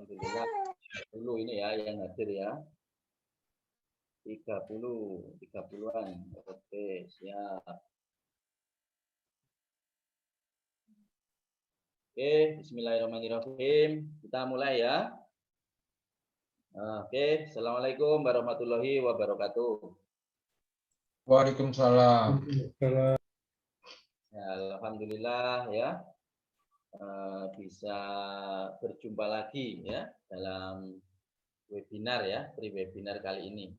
Alhamdulillah. Dulu ini ya yang hadir ya. 30-an. Oke, siap. Oke, bismillahirrahmanirrahim. Kita mulai ya. Oke, assalamualaikum warahmatullahi wabarakatuh. Waalaikumsalam. Ya, alhamdulillah ya. Bisa berjumpa lagi ya dalam webinar ya, pre-webinar kali ini.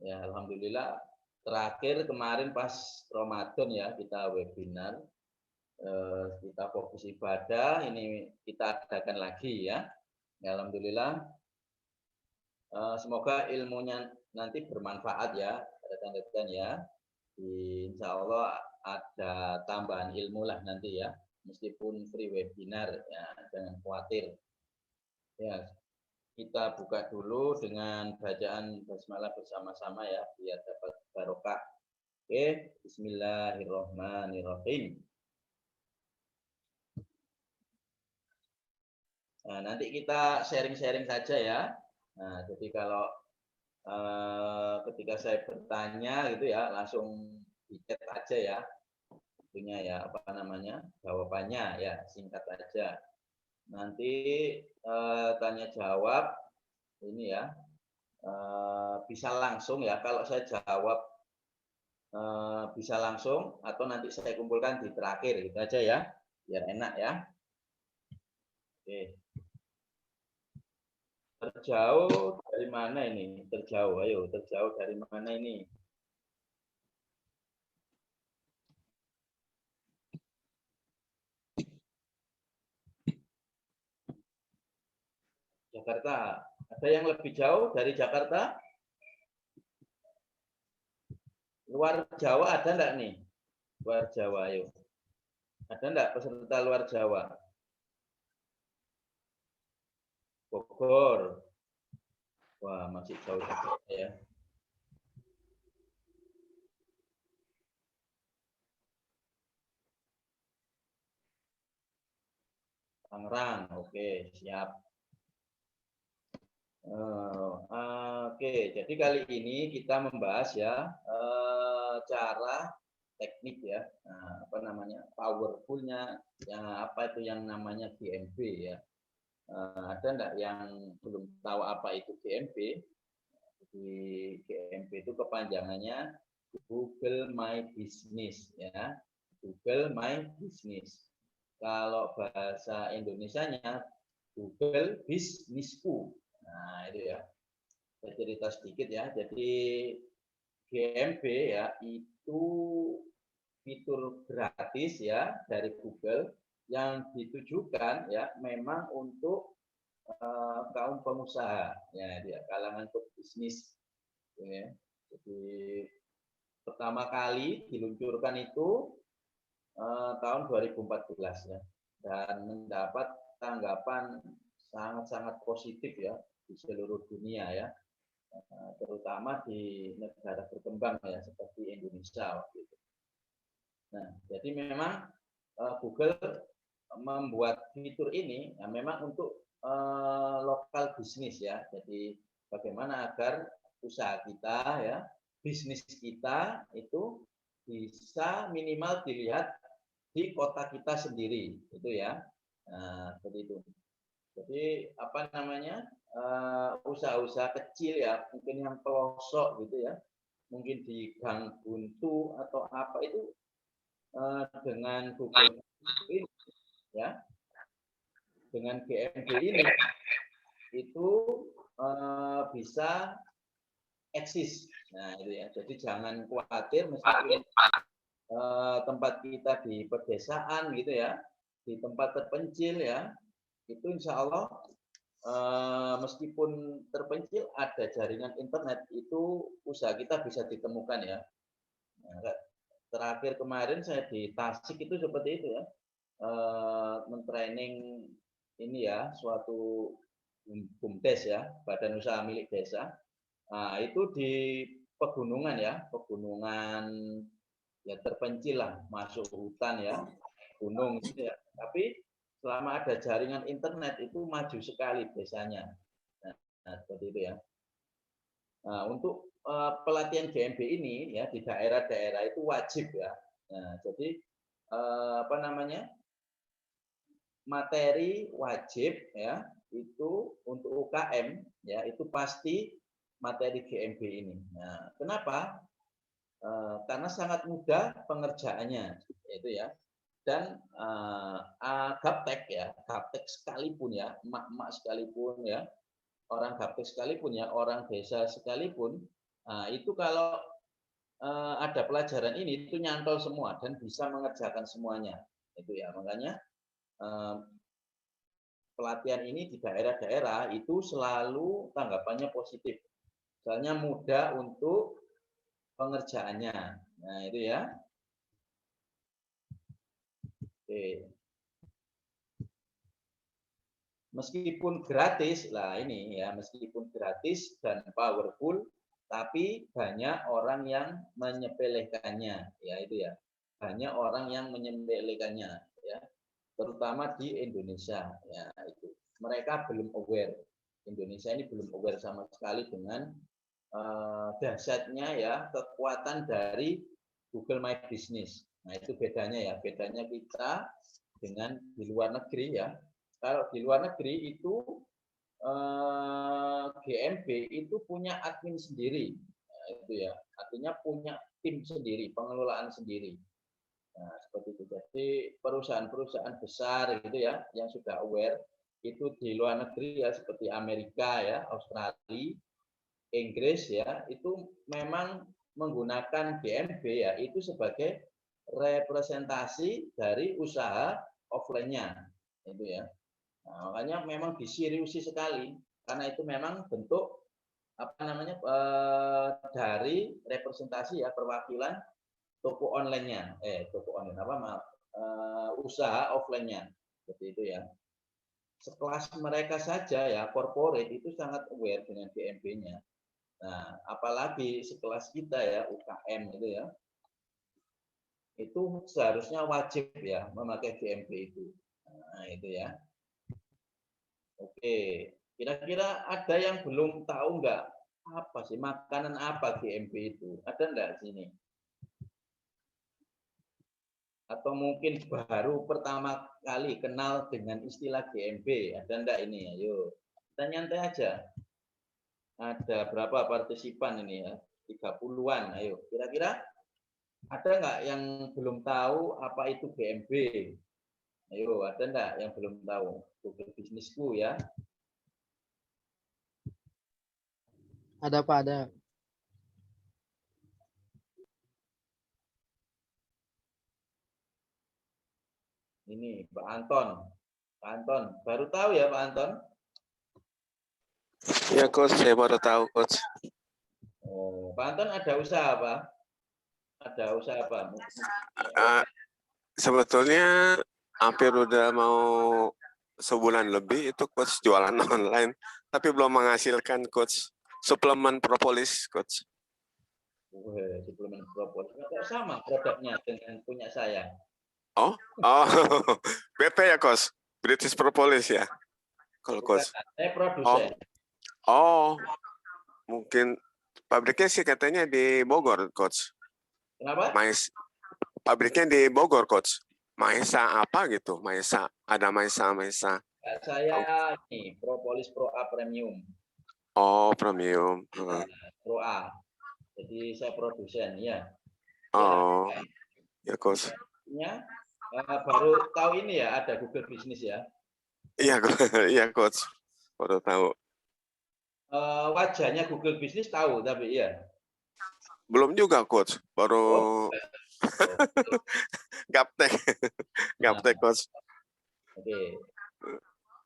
Ya, alhamdulillah terakhir kemarin pas Ramadan ya kita webinar, kita fokus ibadah, ini kita adakan lagi ya. Ya, alhamdulillah semoga ilmunya nanti bermanfaat ya rekan-rekan ya. Insya Allah ada tambahan ilmu lah nanti ya, meskipun free webinar ya, jangan khawatir. Ya, kita buka dulu dengan bacaan basmalah bersama-sama ya, biar dapat barokah. Oke, bismillahirrahmanirrahim. Nah, nanti kita sharing-sharing saja ya. Nah, jadi kalau ketika saya bertanya gitu ya, langsung di chat aja ya. Punya ya, apa namanya, jawabannya ya, singkat aja. Nanti tanya jawab ini ya, bisa langsung ya. Kalau saya jawab bisa langsung atau nanti saya kumpulkan di terakhir gitu aja ya, biar enak ya. Oke. Terjauh dari mana ini? Terjauh, ayo terjauh dari mana ini? Jakarta. Ada yang lebih jauh dari Jakarta? Luar Jawa ada enggak nih? Luar Jawa, ayo. Ada enggak peserta luar Jawa? Bogor. Wah, masih jauh ya. Tangerang, oke, siap. Oke, jadi kali ini kita membahas ya cara teknik ya, apa namanya, powerful-nya, ya apa itu yang namanya GMB ya. Ada enggak yang belum tahu apa itu GMB? Di GMB itu kepanjangannya Google My Business ya. Google My Business. Kalau bahasa Indonesianya Google Businessku. Nah, itu ya. Saya cerita sedikit ya. Jadi GMB ya itu fitur gratis ya dari Google yang ditujukan ya memang untuk kaum pengusaha ya, dia kalangan pebisnis ya. Jadi pertama kali diluncurkan itu tahun 2014 ya, dan mendapat tanggapan sangat-sangat positif ya di seluruh dunia ya, terutama di negara berkembang ya seperti Indonesia waktu itu. Nah, jadi memang Google membuat fitur ini ya memang untuk lokal bisnis ya. Jadi bagaimana agar usaha kita ya, bisnis kita itu bisa minimal dilihat di kota kita sendiri, itu ya. Nah, seperti itu. Jadi apa namanya, usaha-usaha kecil ya, mungkin yang pelosok gitu ya, mungkin di gang buntu atau apa itu, dengan Google ini ya, dengan GMB ini itu bisa eksis. Nah, itu ya. Jadi jangan khawatir meskipun tempat kita di pedesaan gitu ya, di tempat terpencil ya, itu insya Allah meskipun terpencil ada jaringan internet, itu usaha kita bisa ditemukan ya. Nah, terakhir kemarin saya di Tasik itu seperti itu ya, mentraining ini ya, suatu BUMDes ya, badan usaha milik desa. Nah, itu di pegunungan ya, pegunungan ya terpencil lah, masuk hutan ya, gunung gitu ya. Tapi selama ada jaringan internet itu maju sekali biasanya. Nah, seperti itu ya. Nah, untuk pelatihan GMB ini ya di daerah-daerah itu wajib ya. Nah, jadi apa namanya? Materi wajib ya itu untuk UKM ya itu pasti materi GMB ini. Nah, kenapa? Karena sangat mudah pengerjaannya itu ya. Dan gaptek ya, gaptek sekalipun ya, emak-emak sekalipun ya, orang gaptek sekalipun ya, orang desa sekalipun, itu kalau ada pelajaran ini itu nyantol semua dan bisa mengerjakan semuanya. Itu ya, makanya pelatihan ini di daerah-daerah itu selalu tanggapannya positif. Soalnya mudah untuk pengerjaannya. Nah, itu ya. Oke. Meskipun gratis, lah ini ya, meskipun gratis dan powerful, tapi banyak orang yang menyepelekannya, ya itu ya. Banyak orang yang menyepelekannya, ya. Terutama di Indonesia, ya itu. Mereka belum aware. Indonesia ini belum aware sama sekali dengan dahsyatnya ya kekuatan dari Google My Business. Nah itu bedanya ya, bedanya kita dengan di luar negeri ya. Kalau di luar negeri itu GMB itu punya admin sendiri, nah, itu ya, artinya punya tim sendiri, pengelolaan sendiri. Nah seperti itu. Jadi perusahaan-perusahaan besar gitu ya, yang sudah aware itu di luar negeri ya, seperti Amerika ya, Australia, Inggris ya, itu memang menggunakan GMB ya, itu sebagai representasi dari usaha offline-nya, itu ya. Nah, makanya memang diseriusi sekali karena itu memang bentuk apa namanya dari representasi ya perwakilan toko online-nya, toko online apa maaf, usaha offline-nya, seperti itu ya. Sekelas mereka saja ya corporate itu sangat aware dengan GMB-nya. Nah, apalagi sekelas kita ya UKM itu ya, itu seharusnya wajib ya memakai GMB itu. Nah, itu ya. Oke, kira-kira ada yang belum tahu nggak apa sih makanan apa GMB itu? Ada nggak sini? Atau mungkin baru pertama kali kenal dengan istilah GMB? Ada nggak ini? Ayo, kita nyantai aja. Ada berapa partisipan ini ya? 30-an. Ayo, kira-kira ada nggak yang belum tahu apa itu GMB? Ayo, ada nggak yang belum tahu? Google Bisnisku ya. Ada Pak, ada. Ini Pak Anton. Pak Anton, baru tahu ya Pak Anton? Ya Coach, saya baru tahu Coach. Oh, Pak Anton ada usaha apa? Ada usaha apa? Sebetulnya hampir udah mau sebulan lebih itu Coach jualan online, tapi belum menghasilkan Coach. Suplemen propolis Coach. Suplemen propolis. Kok sama produknya dengan punya saya? Oh, BP ya Coach, British Propolis ya. Kalau Coach. Saya produsen. Oh, mungkin pabriknya sih katanya di Bogor Coach. Kenapa? Pabriknya di Bogor Coach. Maesa apa gitu? Maesa, ada Maesa. Saya ini Propolis Pro A Premium. Oh, premium. Pro A. Jadi saya produsen ya. Oh, ya Coach. Ya, baru tahu ini ya ada Google Bisnis ya. Iya, iya Coach. Baru tahu. Wajahnya Google Bisnis tahu tapi iya. Belum juga Coach. Baru gaptek. Gaptek Coach. Oke.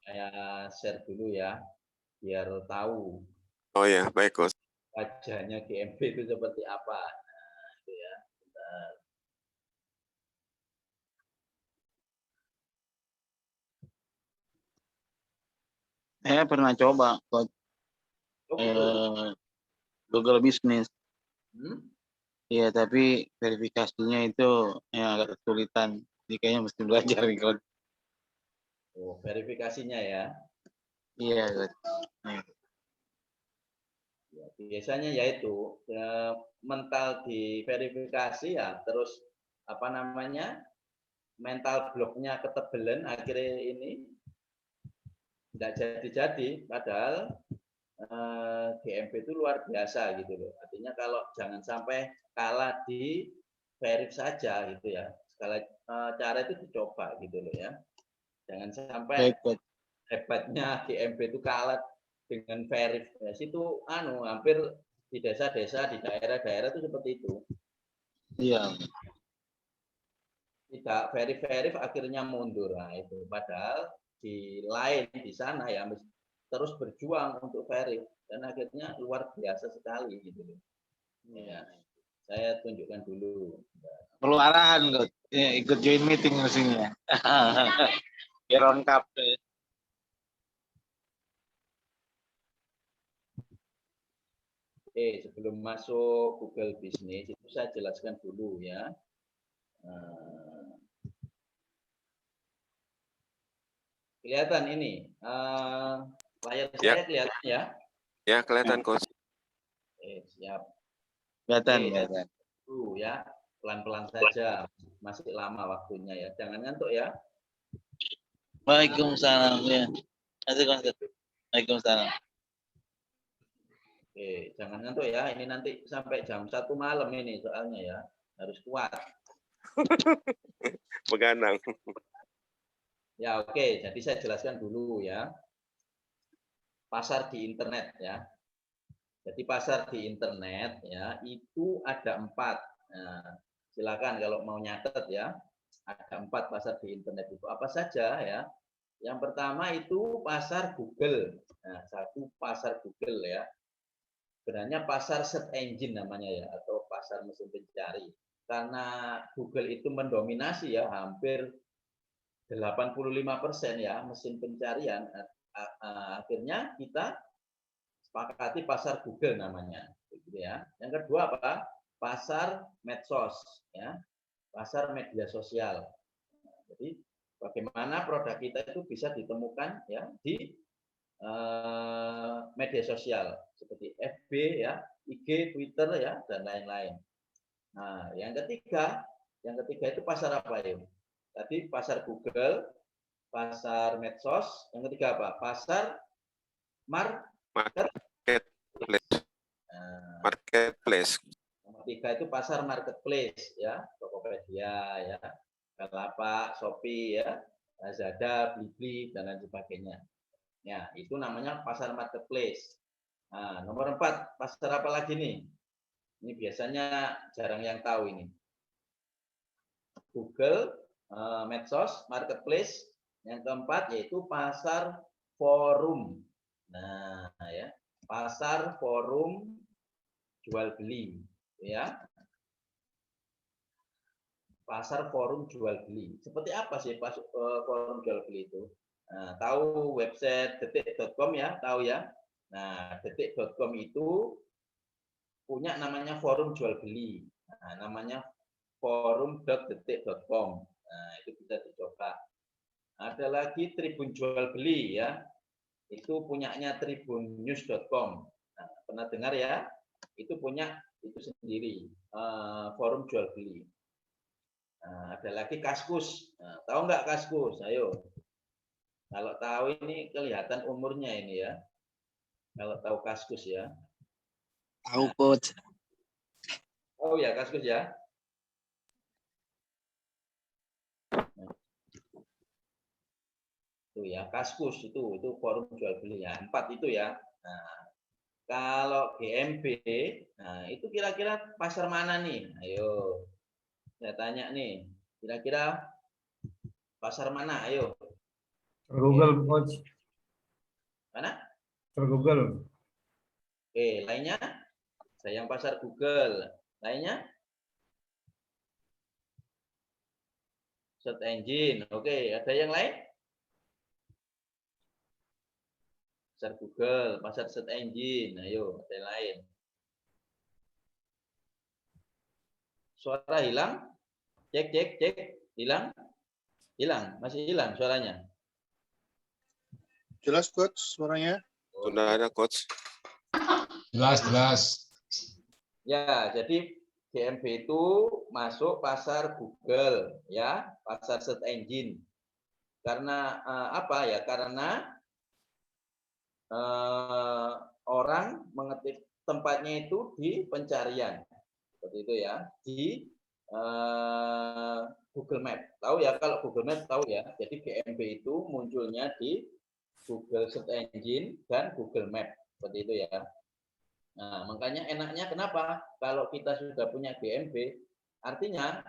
Saya share dulu ya biar tahu. Oh ya, baik Coach. Wajahnya GMB itu seperti apa. Nah, itu ya. Bentar. Saya pernah coba Coach, Google Business. Iya, tapi verifikasinya itu yang agak kesulitan. Jadi kayaknya mesti belajar nih Coach. Oh, verifikasinya ya. Iya, Coach. Ya, biasanya yaitu ya, mental diverifikasi ya, terus apa namanya mental bloknya ketebelan akhirnya ini tidak jadi-jadi, padahal GMP itu luar biasa gitu loh. Artinya kalau jangan sampai kalah di verif saja gitu ya. Segala cara itu dicoba gitu loh ya. Jangan sampai Baik, Coach. hebatnya GMP itu kalah dengan verif. Ya, situ hampir di desa-desa, di daerah-daerah itu seperti itu. Iya. Tidak verif akhirnya mundur. Nah, itu padahal di lain di sana ya terus berjuang untuk verif dan akhirnya luar biasa sekali gitu loh. Ya, saya tunjukkan dulu. Perlu arahan, Coach. Ya, ikut join meeting mestinya. Biar lengkap. Sebelum masuk Google Business itu saya jelaskan dulu ya. Kelihatan ini layar saya kelihatan ya? Ya, kelihatan, Coach. Siap. Kelihatan. Dulu ya, pelan-pelan saja. Masih lama waktunya ya. Jangan ngantuk ya. Waalaikumsalam ya. Waalaikumsalam. Jangan ngantuk ya. Ini nanti sampai jam 1 malam ini soalnya ya. Harus kuat. Begadang. Ya, oke. Jadi saya jelaskan dulu ya. Pasar di internet ya. Jadi pasar di internet ya itu ada 4. Nah, silakan kalau mau nyatet ya. Ada 4 pasar di internet itu apa saja ya. Yang pertama itu pasar Google. Nah, satu pasar Google ya. Sebenarnya pasar search engine namanya ya atau pasar mesin pencari. Karena Google itu mendominasi ya hampir 85% ya mesin pencarian. Akhirnya kita sepakati pasar Google namanya, gitu ya. Yang kedua apa? Pasar medsos, ya, pasar media sosial. Jadi bagaimana produk kita itu bisa ditemukan ya di media sosial seperti FB ya, IG, Twitter ya dan lain-lain. Nah, yang ketiga itu pasar apa ya? Tadi pasar Google, pasar medsos, yang ketiga apa? Pasar Marketplace. Marketplace. Nomor 3 itu pasar marketplace ya, Tokopedia ya, Bukalapak, Shopee ya, Lazada, Blibli dan lain sebagainya. Ya, itu namanya pasar marketplace. Nah, nomor 4, pasar apa lagi nih? Ini biasanya jarang yang tahu ini. Google, medsos, marketplace. Yang keempat yaitu pasar forum. Nah, ya, pasar forum jual beli, ya. Pasar forum jual beli. Seperti apa sih forum jual beli itu? Nah, tahu website detik.com ya, tahu ya. Nah, detik.com itu punya namanya forum jual beli. Nah, namanya forum.detik.com. Nah, itu bisa dicoba. Ada lagi Tribun jual beli ya. Itu punyanya tribunnews.com. Nah, pernah dengar ya? Itu punya itu sendiri, forum jual beli. Nah, ada lagi Kaskus. Nah, tahu nggak Kaskus? Ayo. Kalau tahu ini kelihatan umurnya ini ya. Kalau tahu Kaskus ya. Tahu, Coach. Oh ya, Kaskus ya. Itu ya, Kaskus itu forum jual beli ya. 4 itu ya. Nah, kalau GMB, nah itu kira-kira pasar mana nih? Ayo. Saya tanya nih, kira-kira pasar mana? Ayo. Google, Coach. Mana? Google. Oke, lainnya? Saya yang pasar Google. Lainnya? Search engine. Oke, ada yang lain? Pasar Google, pasar search engine. Ayo, ada yang lain. Suara hilang? Cek. Hilang? Hilang, masih hilang suaranya. Jelas coach suaranya? Sudah ada coach. Jelas. Ya, jadi GMB itu masuk pasar Google, ya, pasar search engine. Karena apa ya? Karena orang mengetik tempatnya itu di pencarian, seperti itu ya, di Google Map. Tahu ya, kalau Google Map tahu ya. Jadi GMB itu munculnya di Google Search Engine dan Google Map, seperti itu ya. Nah, makanya enaknya kenapa? Kalau kita sudah punya GMB, artinya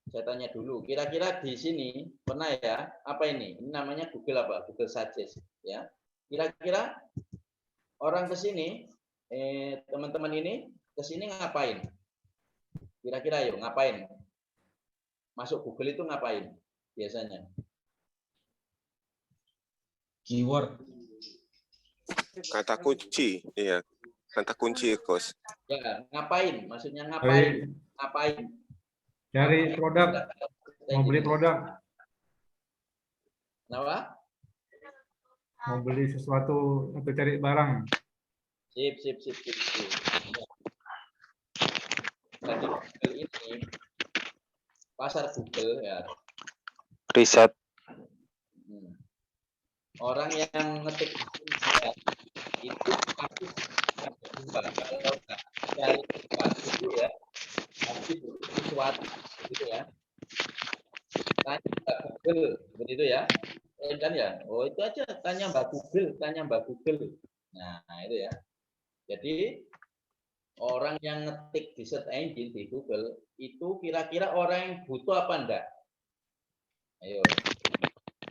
saya tanya dulu, kira-kira di sini pernah ya, apa ini? Ini namanya Google apa? Google Suggest ya. Kira-kira orang ke sini, teman-teman ini ke sini ngapain? Kira-kira yuk, ngapain? Masuk Google itu ngapain biasanya? Keyword. Kata kunci, iya. Kata kunci, coach. Ya, ngapain? Maksudnya ngapain? Ngapain? Cari produk, mau beli produk, Kenapa? mau beli sesuatu atau cari barang. Sip. Jadi Google ini, pasar Google ya. Riset. Orang yang ngetik ya, itu pasti kalau nggak cari sesuatu ya, pasti butuh sesuatu gitu ya. Tanya Mbak Google, begitu ya. Kan ya, oh itu aja tanya Mbak Google. Nah, itu ya. Jadi orang yang ngetik di search engine di Google itu kira-kira orang yang butuh apa enggak? Ayo.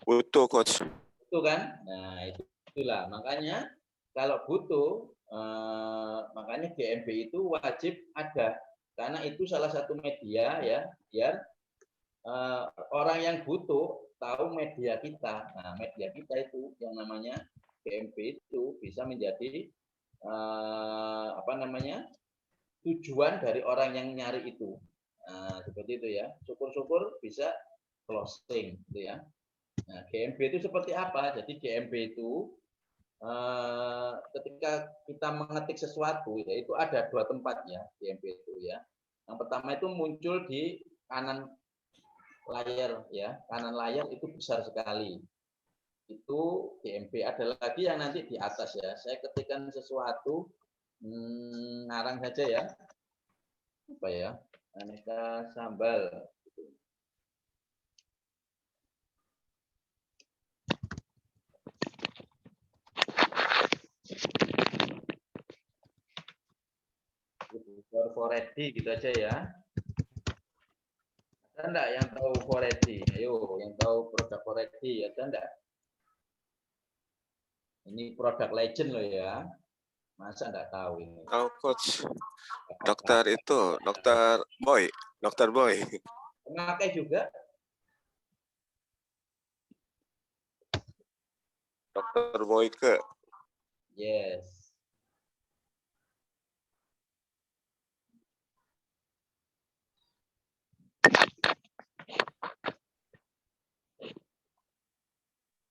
Butuh, coach. Itu kan? Nah, itulah makanya kalau butuh makanya GMB itu wajib ada karena itu salah satu media ya biar orang yang butuh tahu media kita. Nah, media kita itu yang namanya GMB itu bisa menjadi apa namanya? Tujuan dari orang yang nyari itu. Nah, seperti itu ya. Syukur-syukur bisa closing gitu ya. Nah, GMB itu seperti apa? Jadi GMB itu ketika kita mengetik sesuatu, ya itu ada dua tempat ya GMB itu ya. Yang pertama itu muncul di kanan layar ya, kanan layar itu besar sekali. Itu GMB. Ada lagi yang nanti di atas ya. Saya ketikkan sesuatu, ngarang saja ya. Apa ya? Aneka sambal. Foredi gitu aja ya. Ada enggak yang tahu Foredi? Ayo, yang tahu produk Foredi ada enggak? Ini produk legend loh ya. Masa enggak tahu ini? Tahu, coach. Dokter Boy. Dokter Boy. Pemakai juga? Dokter Boyke. Yes.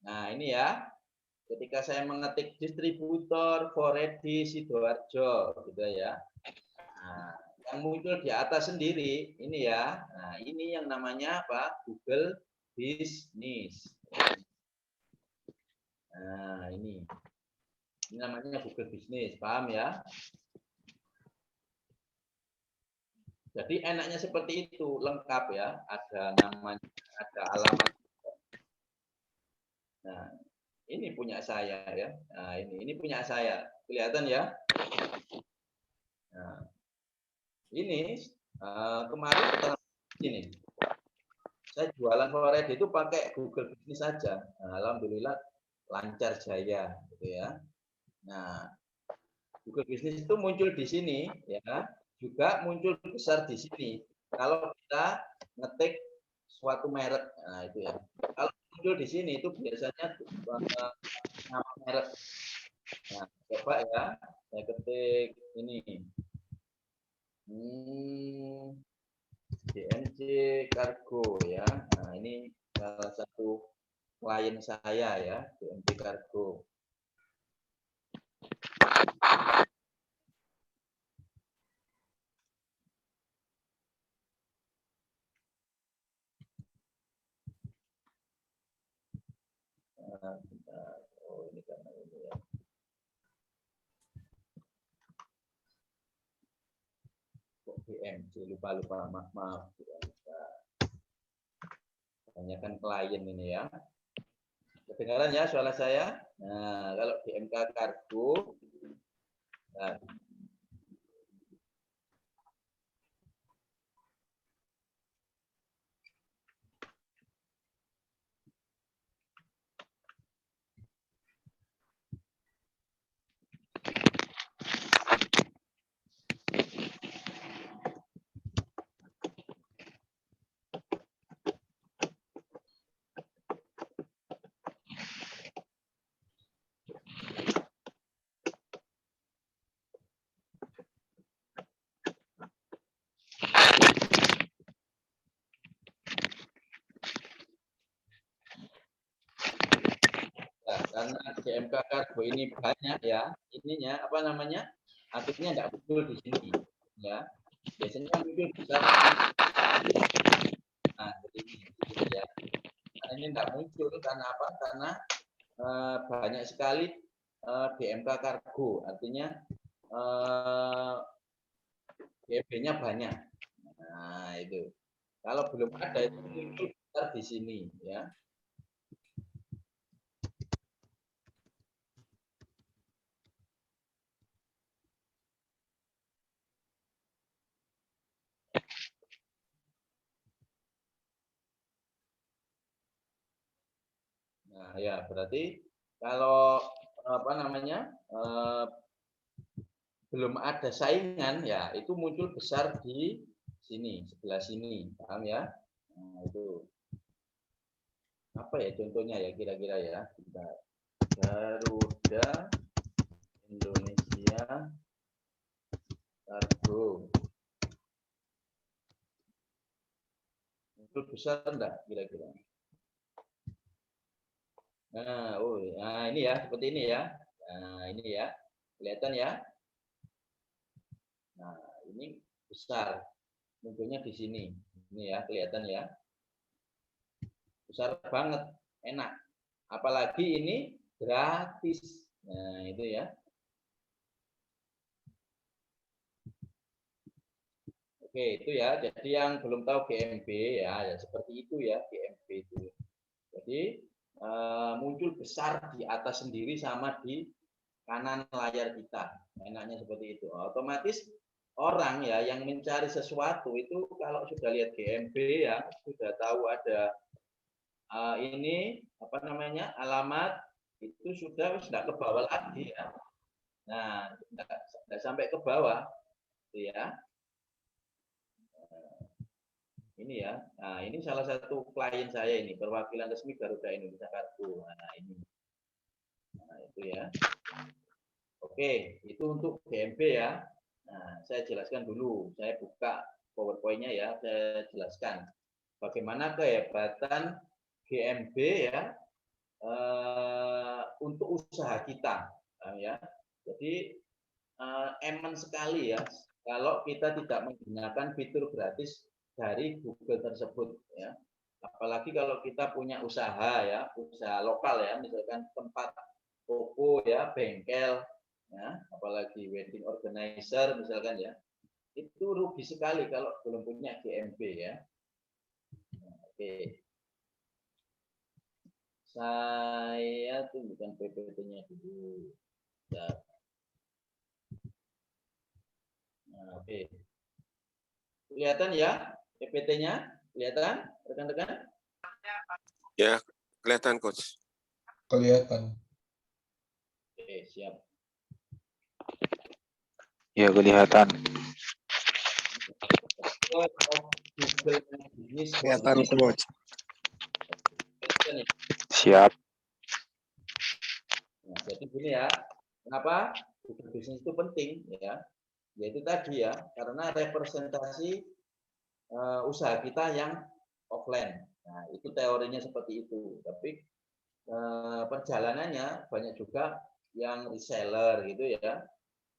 Nah, ini ya. Ketika saya mengetik distributor Foredi Sidoarjo gitu ya. Nah, yang muncul di atas sendiri ini ya. Nah, ini yang namanya apa? Google Business. Nah, ini namanya Google Business, paham ya? Jadi enaknya seperti itu, lengkap ya. Ada namanya, ada alamat. Nah, ini punya saya ya. Nah, ini punya saya. Kelihatan ya? Nah, ini kemarin ini saya jualan Foredi itu pakai Google Business saja. Nah, alhamdulillah lancar jaya gitu ya. Nah, Google Business itu muncul di sini ya, juga muncul besar di sini. Kalau kita ngetik suatu merek, nah itu ya. Kalau muncul di sini itu biasanya nama merek. Nah, coba ya, saya ketik ini. DMC Cargo ya. Nah, ini salah satu klien saya ya, BMP Kargo. Oh, ini karena ini ya. Kok BMC lupa maaf. Kebanyakan klien ini ya. Kedengaran ya suara saya? Nah, kalau BMK Kargo, nah, karena BMK Kargo ini banyak ya, ininya apa namanya? Akhirnya tidak muncul di sini ya. Biasanya muncul besar. Nah, jadi ini ya. Karena ini tidak muncul karena apa? Karena banyak sekali BMK Kargo, artinya BMP-nya banyak. Nah, itu. Kalau belum ada itu muncul besar di sini ya. Nah, ya berarti kalau apa namanya belum ada saingan ya itu muncul besar di sini sebelah sini, paham ya? Nah, itu apa ya contohnya ya kira-kira ya? Kita Garuda Indonesia Kargo muncul besar enggak kira-kira? Nah, oh, nah ini ya seperti ini ya. Nah, ini ya. Kelihatan ya? Nah, ini besar. Munculnya di sini. Ini ya, kelihatan ya. Besar banget, enak. Apalagi ini gratis. Nah, itu ya. Oke, itu ya. Jadi yang belum tahu GMB ya, ya seperti itu ya GMB itu. Jadi muncul besar di atas sendiri sama di kanan layar kita. Enaknya seperti itu. Otomatis orang ya yang mencari sesuatu itu kalau sudah lihat GMB ya sudah tahu ada ini apa namanya alamat itu sudah ke bawah lagi ya. Nah, tidak sampai ke bawah, gitu ya. Ini ya. Nah, ini salah satu klien saya ini perwakilan resmi Garuda Indonesia Kargo. Nah, ini. Nah, itu ya. Oke, itu untuk GMB ya. Nah, saya jelaskan dulu. Saya buka PowerPoint-nya ya. Saya jelaskan bagaimana kehebatan GMB ya untuk usaha kita. Ya. Jadi eman sekali ya kalau kita tidak menggunakan fitur gratis dari Google tersebut ya. Apalagi kalau kita punya usaha ya, usaha lokal ya, misalkan tempat toko ya, bengkel ya, apalagi wedding organizer misalkan ya. Itu rugi sekali kalau belum punya GMB ya. Nah, oke. Saya tunjukkan PPT-nya dulu. Ya. Nah, oke. Kelihatan ya PPT-nya? Kelihatan, rekan-rekan? Ya, kelihatan coach. Kelihatan. Oke, siap. Ya, kelihatan. Kelihatan coach. Siap. Nah, jadi gini ya, kenapa Google Business itu penting ya? Yaitu tadi ya, karena representasi usaha kita yang offline. Nah, itu teorinya seperti itu. Tapi perjalanannya banyak juga yang reseller gitu ya,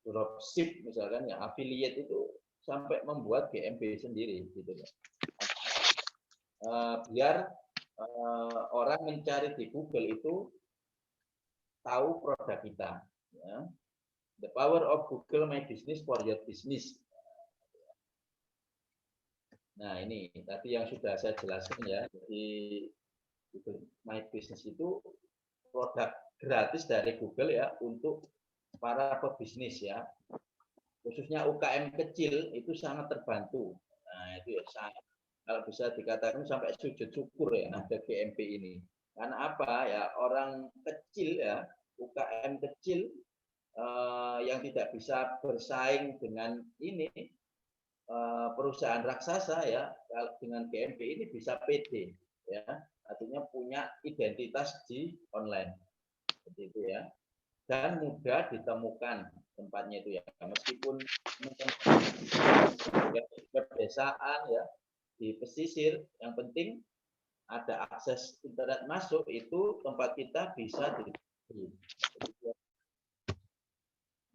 dropship misalkan ya, affiliate itu sampai membuat GMB sendiri gitu ya. Biar orang mencari di Google itu tahu produk kita. Ya. The power of Google My Business for your business. Nah ini tadi yang sudah saya jelaskan ya. Jadi Google My Business itu produk gratis dari Google ya untuk para pebisnis ya. Khususnya UKM kecil itu sangat terbantu. Nah itu ya sangat, kalau bisa dikatakan sampai sujud syukur ya ada GMB ini. Karena apa ya, orang kecil ya, UKM kecil yang tidak bisa bersaing dengan ini perusahaan raksasa ya, dengan GMB ini bisa PD ya, artinya punya identitas di online seperti itu ya, dan mudah ditemukan tempatnya itu ya, meskipun pedesaan ya, di pesisir, yang penting ada akses internet masuk, itu tempat kita bisa ditemukan.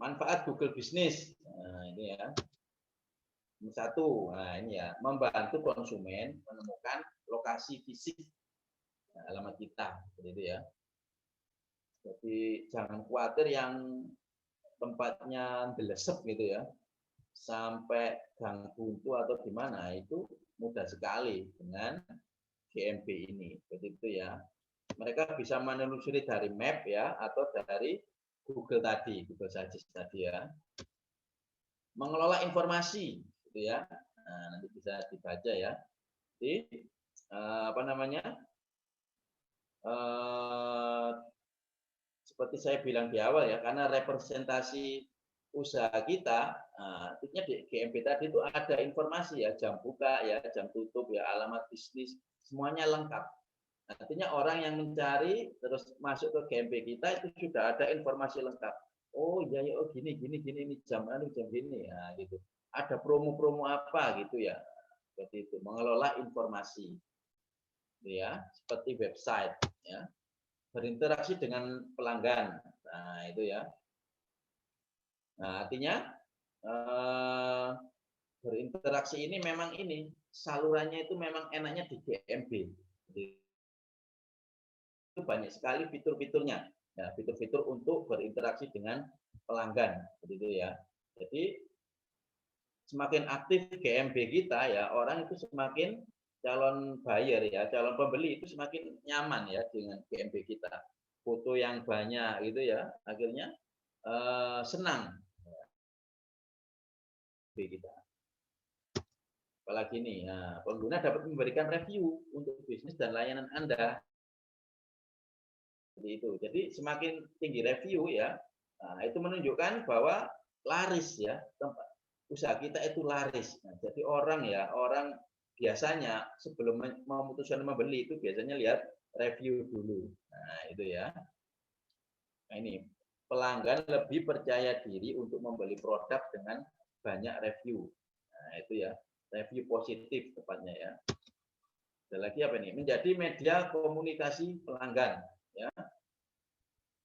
Manfaat Google Business, nah ini ya, satu, nah ini ya, membantu konsumen menemukan lokasi fisik alamat kita, seperti itu ya. Jadi jangan khawatir yang tempatnya delesep gitu ya, sampai Gang Buntu atau di mana, itu mudah sekali dengan GMB ini, seperti itu ya. Mereka bisa menelusuri dari map ya, atau dari Google tadi, Google Suggest tadi ya. Mengelola informasi, gitu ya. Nah, nanti bisa dibaca ya. Jadi apa namanya? Seperti saya bilang di awal ya, karena representasi usaha kita, artinya di GMB tadi itu ada informasi ya, jam buka ya, jam tutup ya, alamat bisnis, semuanya lengkap. Artinya orang yang mencari terus masuk ke GMB kita itu sudah ada informasi lengkap. Oh iya ya, oh gini ini jam gini ya gitu. Ada promo-promo apa gitu ya. Seperti itu, mengelola informasi. Ya, seperti website ya. Berinteraksi dengan pelanggan. Nah, itu ya. Nah, artinya berinteraksi ini memang ini salurannya itu memang enaknya di GMB. Itu banyak sekali fitur-fiturnya. Ya, fitur-fitur untuk berinteraksi dengan pelanggan, begitu ya. Jadi semakin aktif GMB kita ya, orang itu semakin calon buyer ya, calon pembeli itu semakin nyaman ya dengan GMB kita. Foto yang banyak gitu ya, akhirnya senang kita. Apalagi nih, nah, pengguna dapat memberikan review untuk bisnis dan layanan Anda. Seperti itu. Jadi semakin tinggi review ya, nah, itu menunjukkan bahwa laris ya, tempat usaha kita itu laris. Nah, jadi orang biasanya sebelum memutuskan membeli itu biasanya lihat review dulu. Nah, itu ya. Nah, ini pelanggan lebih percaya diri untuk membeli produk dengan banyak review. Nah, itu ya, review positif tepatnya ya. Ada lagi apa ini? Menjadi media komunikasi pelanggan ya.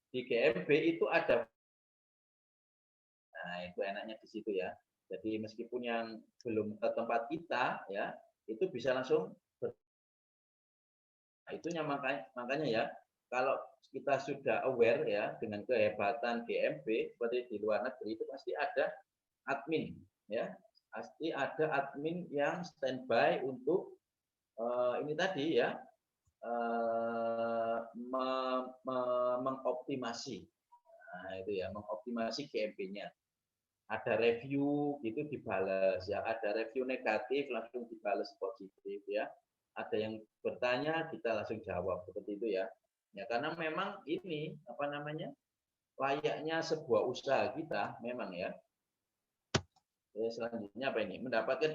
Di GMB itu ada, nah itu enaknya di situ ya. Jadi meskipun yang belum ke tempat kita ya, itu bisa langsung nah, itunya makanya ya, kalau kita sudah aware ya dengan kehebatan GMB seperti di luar negeri, itu pasti ada admin ya, pasti ada admin yang standby untuk ini tadi ya, mengoptimasi. Nah, itu ya, mengoptimasi GMB-nya. Ada review gitu dibalas ya, ada review negatif langsung dibalas positif ya. Ada yang bertanya kita langsung jawab seperti itu ya. Ya karena memang ini apa namanya? Layaknya sebuah usaha kita memang ya. Selanjutnya apa ini? Mendapatkan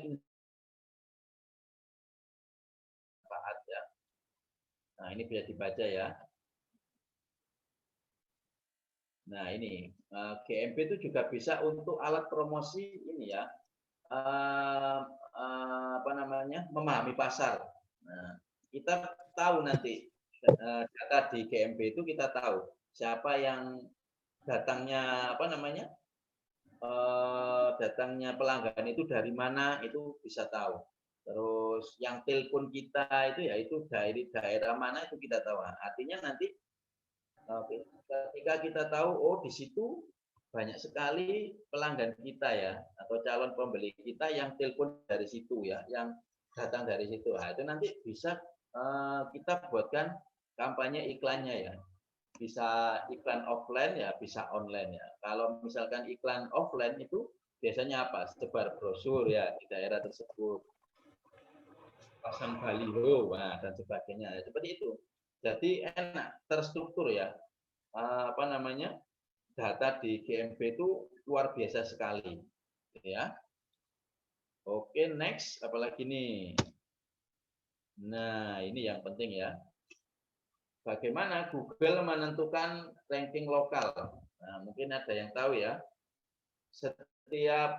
manfaat ya. Nah, ini bisa dibaca ya. Nah, ini GMB itu juga bisa untuk alat promosi ini ya. Apa namanya? Memahami pasar. Nah, kita tahu nanti data di GMB itu kita tahu siapa yang datangnya apa namanya datangnya pelanggan itu dari mana itu bisa tahu. Terus yang telepon kita itu ya itu dari daerah mana itu kita tahu. Artinya nanti ketika kita tahu oh di situ banyak sekali pelanggan kita ya atau calon pembeli kita yang telepon dari situ ya, yang datang dari situ. Nah, itu nanti bisa kita buatkan kampanye iklannya ya. Bisa iklan offline ya, bisa online ya. Kalau misalkan iklan offline itu biasanya apa? Sebar brosur ya di daerah tersebut. Pasang baliho, nah, dan sebagainya. Seperti itu. Jadi enak, terstruktur ya. Apa namanya? Data di GMB itu luar biasa sekali. Ya. Oke, next. Apalagi nih? Nah, ini yang penting ya. Bagaimana Google menentukan ranking lokal? Nah, mungkin ada yang tahu ya. Setiap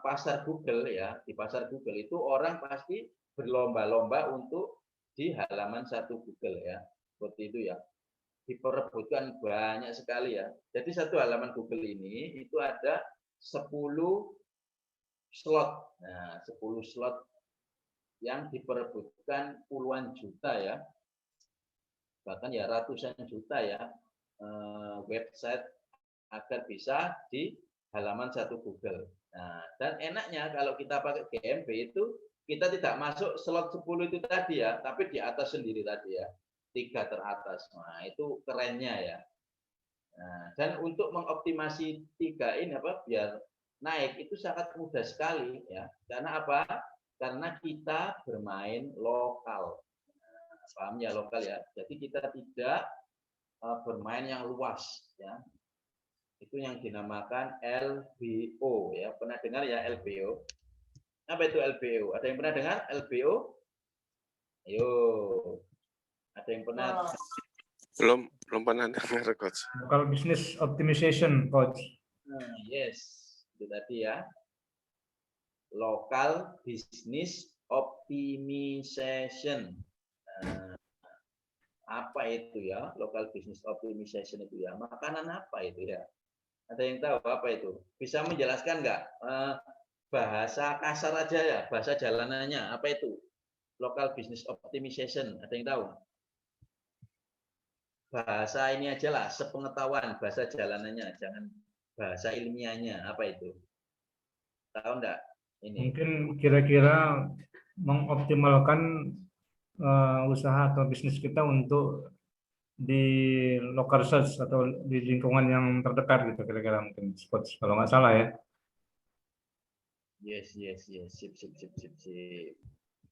pasar Google ya, di pasar Google itu orang pasti berlomba-lomba untuk di halaman satu Google ya. Seperti itu ya. Diperebutkan banyak sekali ya. Jadi satu halaman Google ini itu ada 10 slot. Nah, 10 slot yang diperebutkan puluhan juta ya. Bahkan ya ratusan juta ya website agar bisa di halaman satu Google. Nah, dan enaknya kalau kita pakai GMB itu kita tidak masuk slot 10 itu tadi ya, tapi di atas sendiri tadi ya, 3 teratas. Nah, itu kerennya ya. Nah, dan untuk mengoptimasi 3 ini apa biar naik itu sangat mudah sekali ya. Karena apa? Karena kita bermain lokal. Paham ya lokal ya. Jadi kita tidak bermain yang luas ya. Itu yang dinamakan LBO ya. Pernah dengar ya LBO? Apa itu LBO? Ada yang pernah dengar LBO? Ayo. Ada yang pernah? Belum pernah dengar, Coach. Local business optimization, Coach. Yes, itu tadi ya. Local business optimization. Apa itu ya local business optimization itu ya, makanan apa itu ya, ada yang tahu apa itu, bisa menjelaskan nggak bahasa kasar aja ya, bahasa jalanannya apa itu local business optimization, ada yang tahu bahasa ini aja lah, sepengetahuan bahasa jalanannya, jangan bahasa ilmiahnya, apa itu tahu nggak ini? Mungkin kira-kira mengoptimalkan usaha atau bisnis kita untuk di local search atau di lingkungan yang terdekat gitu kira-kira mungkin Coach, kalau nggak salah ya. Yes, sip,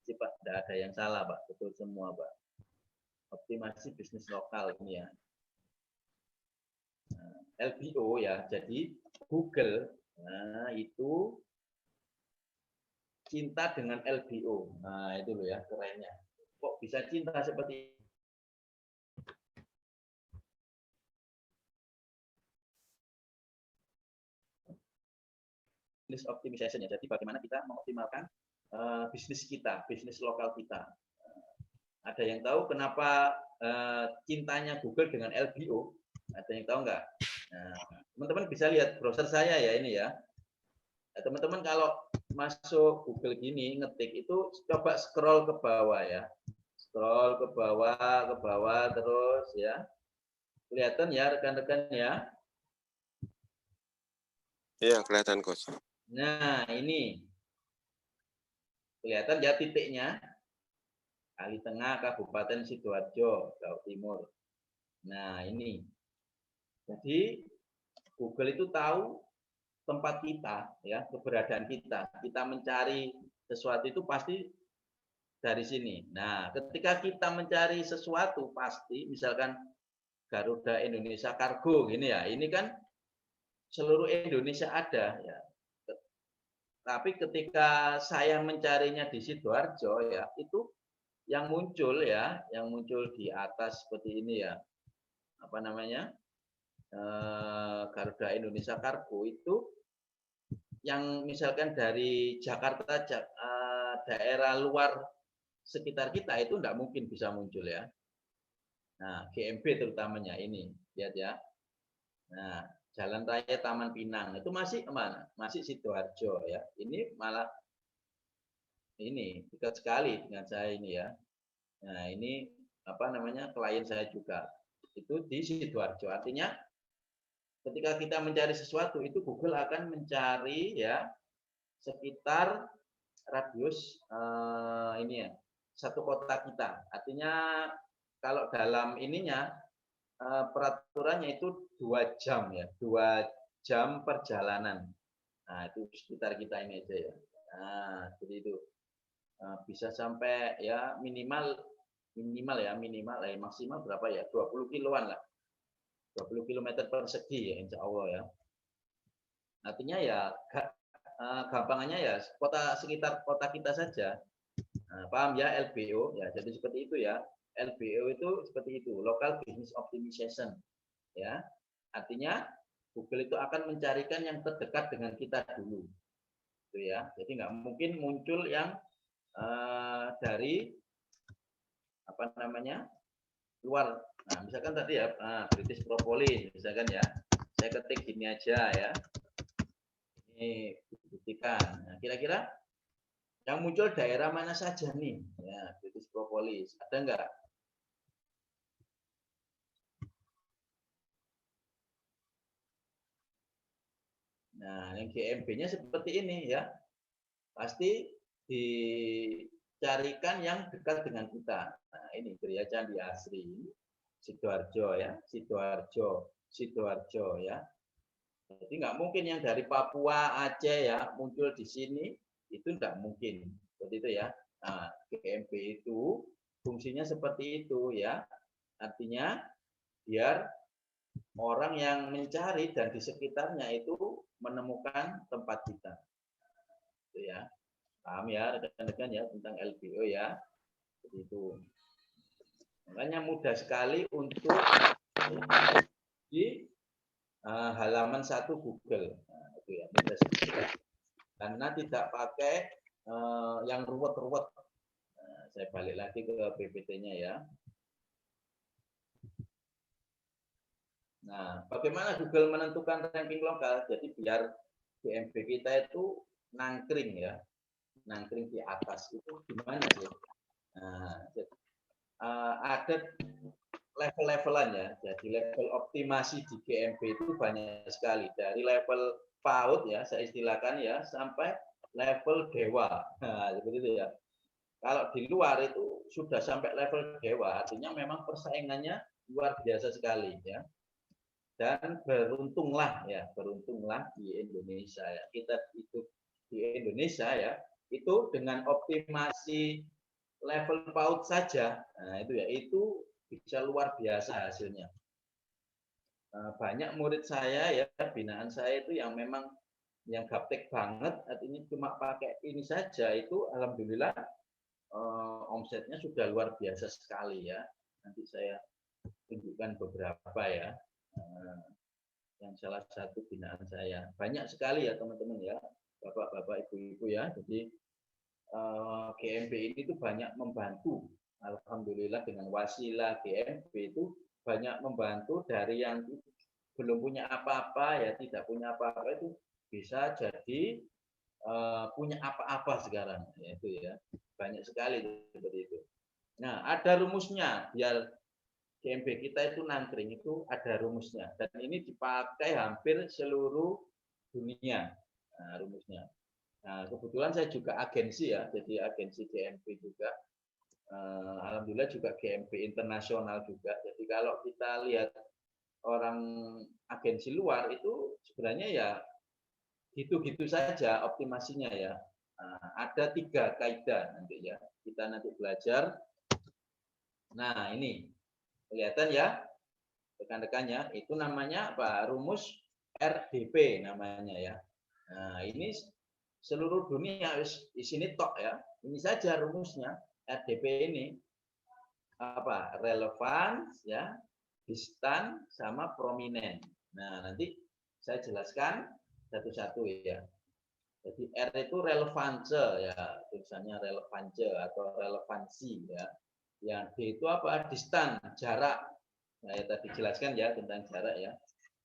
Pak, tidak ada yang salah Pak, betul semua Pak. Optimasi bisnis lokal ini ya. LBO ya, jadi Google itu cinta dengan LBO. Nah itu loh ya kerennya. Kok bisa cinta seperti business optimization ya. Jadi bagaimana kita mengoptimalkan bisnis kita, bisnis lokal kita. Ada yang tahu kenapa cintanya Google dengan LBO? Ada yang tahu nggak? Nah, teman-teman bisa lihat browser saya ya ini ya. Teman-teman kalau masuk Google gini ngetik itu coba scroll ke bawah ya. Scroll ke bawah terus ya. Kelihatan ya rekan-rekan ya? Iya, kelihatan, Coach. Nah, ini. Kelihatan ya titiknya. Kali Tengah, Kabupaten Sidoarjo, Jawa Timur. Nah, ini. Jadi Google itu tahu tempat kita ya, keberadaan kita. Kita mencari sesuatu itu pasti dari sini. Nah, ketika kita mencari sesuatu pasti misalkan Garuda Indonesia Kargo gini ya. Ini kan seluruh Indonesia ada ya. Tapi ketika saya mencarinya di Sidoarjo ya, itu yang muncul ya, yang muncul di atas seperti ini ya. Apa namanya? Garuda Indonesia Kargo itu yang misalkan dari Jakarta daerah luar sekitar kita itu enggak mungkin bisa muncul ya. Nah, GMB terutamanya ini, lihat ya. Nah, Jalan Raya Taman Pinang itu masih mana? Masih Sidoarjo ya. Ini malah ini dekat sekali dengan saya ini ya. Nah, ini apa namanya? Klien saya juga. Itu di Sidoarjo. Artinya ketika kita mencari sesuatu itu Google akan mencari ya sekitar radius ini ya satu kota kita. Artinya kalau dalam ininya peraturannya itu 2 jam ya, 2 jam perjalanan. Nah, itu sekitar kita ini aja ya. Nah, jadi itu bisa sampai ya minimal maksimal berapa ya? 20 kiloan lah. 20 km persegi ya insya Allah ya. Artinya ya gampangannya ya sekitar kota kita saja. Nah, paham ya LBO ya. Jadi seperti itu ya. LBO itu seperti itu, local business optimization ya. Artinya Google itu akan mencarikan yang terdekat dengan kita dulu. Itu ya. Jadi nggak mungkin muncul yang dari apa namanya? Luar. Nah, misalkan tadi ya British Propolis misalkan ya. Saya ketik gini aja ya. Ini buktikan. Nah, kira-kira yang muncul daerah mana saja nih? Ya, British Propolis. Ada enggak? Nah, yang GMB-nya seperti ini ya. Pasti dicarikan yang dekat dengan kita. Nah, ini Gria Candi Asri. Sidoarjo ya, Sidoarjo ya. Jadi nggak mungkin yang dari Papua, Aceh ya muncul di sini, itu nggak mungkin. Seperti itu ya. Nah, GMB itu fungsinya seperti itu ya. Artinya biar orang yang mencari dan di sekitarnya itu menemukan tempat kita. Itu ya. Paham ya rekan-rekan ya tentang LBO ya. Seperti itu. Makanya mudah sekali untuk di halaman 1 Google. Nah, itu ya mudah sekali. Karena tidak pakai yang ruwet-ruwet. Nah, saya balik lagi ke PPT-nya ya. Nah, bagaimana Google menentukan ranking lokal? Jadi biar GMB kita itu nangkring ya, nangkring di atas itu gimana sih? Nah, ada level-levelan ya. Jadi level optimasi di GMB itu banyak sekali. Dari level PAUD ya, saya istilahkan ya, sampai level dewa. Nah, seperti itu ya. Kalau di luar itu sudah sampai level dewa, artinya memang persaingannya luar biasa sekali ya. Dan beruntunglah di Indonesia ya. Kita hidup di Indonesia ya, itu dengan optimasi level PAUD saja, nah itu ya, itu bisa luar biasa hasilnya. Banyak murid saya ya, binaan saya itu yang memang yang gaptek banget, artinya cuma pakai ini saja itu alhamdulillah omsetnya sudah luar biasa sekali ya. Nanti saya tunjukkan beberapa ya. Yang salah satu binaan saya. Banyak sekali ya teman-teman ya, bapak-bapak, ibu-ibu ya. Jadi GMB ini tuh banyak membantu. Alhamdulillah dengan wasilah GMB itu banyak membantu dari yang belum punya apa-apa ya, tidak punya apa-apa itu bisa jadi punya apa-apa sekarang. Ya, itu ya. Banyak sekali seperti itu. Nah, ada rumusnya biar GMB kita itu nangkring itu ada rumusnya dan ini dipakai hampir seluruh dunia. Nah, rumusnya. Nah, kebetulan saya juga agensi ya, jadi agensi GMB juga. Alhamdulillah juga GMB internasional juga. Jadi kalau kita lihat orang agensi luar itu sebenarnya ya gitu-gitu saja optimasinya ya. Ada 3 kaidah nanti ya. Kita nanti belajar. Nah, ini kelihatan ya rekan-rekannya, itu namanya apa? Rumus RDP namanya ya. Nah, ini seluruh dunia di sini tok ya. Ini saja rumusnya RDP ini. Apa? Relevan ya, distan sama prominent. Nah, nanti saya jelaskan satu-satu ya. Jadi R itu relevance ya, tulisannya relevance atau relevansi ya. Yang D itu apa? Distan, jarak Saya tadi jelaskan ya tentang jarak ya.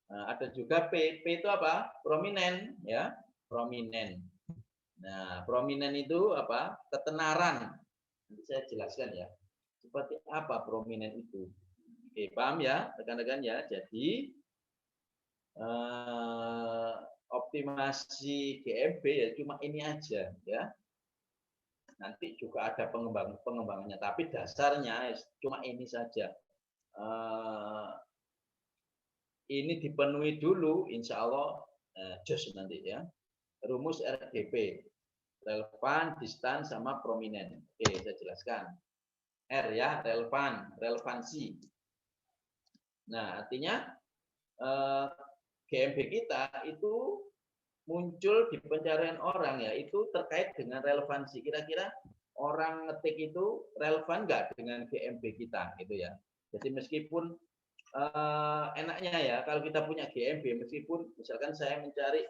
Ada juga P. P itu apa? Prominent ya, prominent. Nah, prominent itu apa? Ketenaran. Nanti saya jelaskan ya. Seperti apa prominent itu? Oke, paham ya, rekan-rekan ya. Jadi optimasi GMB ya cuma ini aja ya. Nanti juga ada pengembangannya, tapi dasarnya cuma ini saja. Ini dipenuhi dulu, insya Allah jos nanti ya. Rumus RDP, relevan, distan, sama prominent. Oke, saya jelaskan. R ya, relevansi. Nah, artinya GMB kita itu muncul di pencarian orang ya, itu terkait dengan relevansi. Kira-kira orang ngetik itu relevan nggak dengan GMB kita, gitu ya. Jadi meskipun enaknya ya, kalau kita punya GMB, meskipun misalkan saya mencari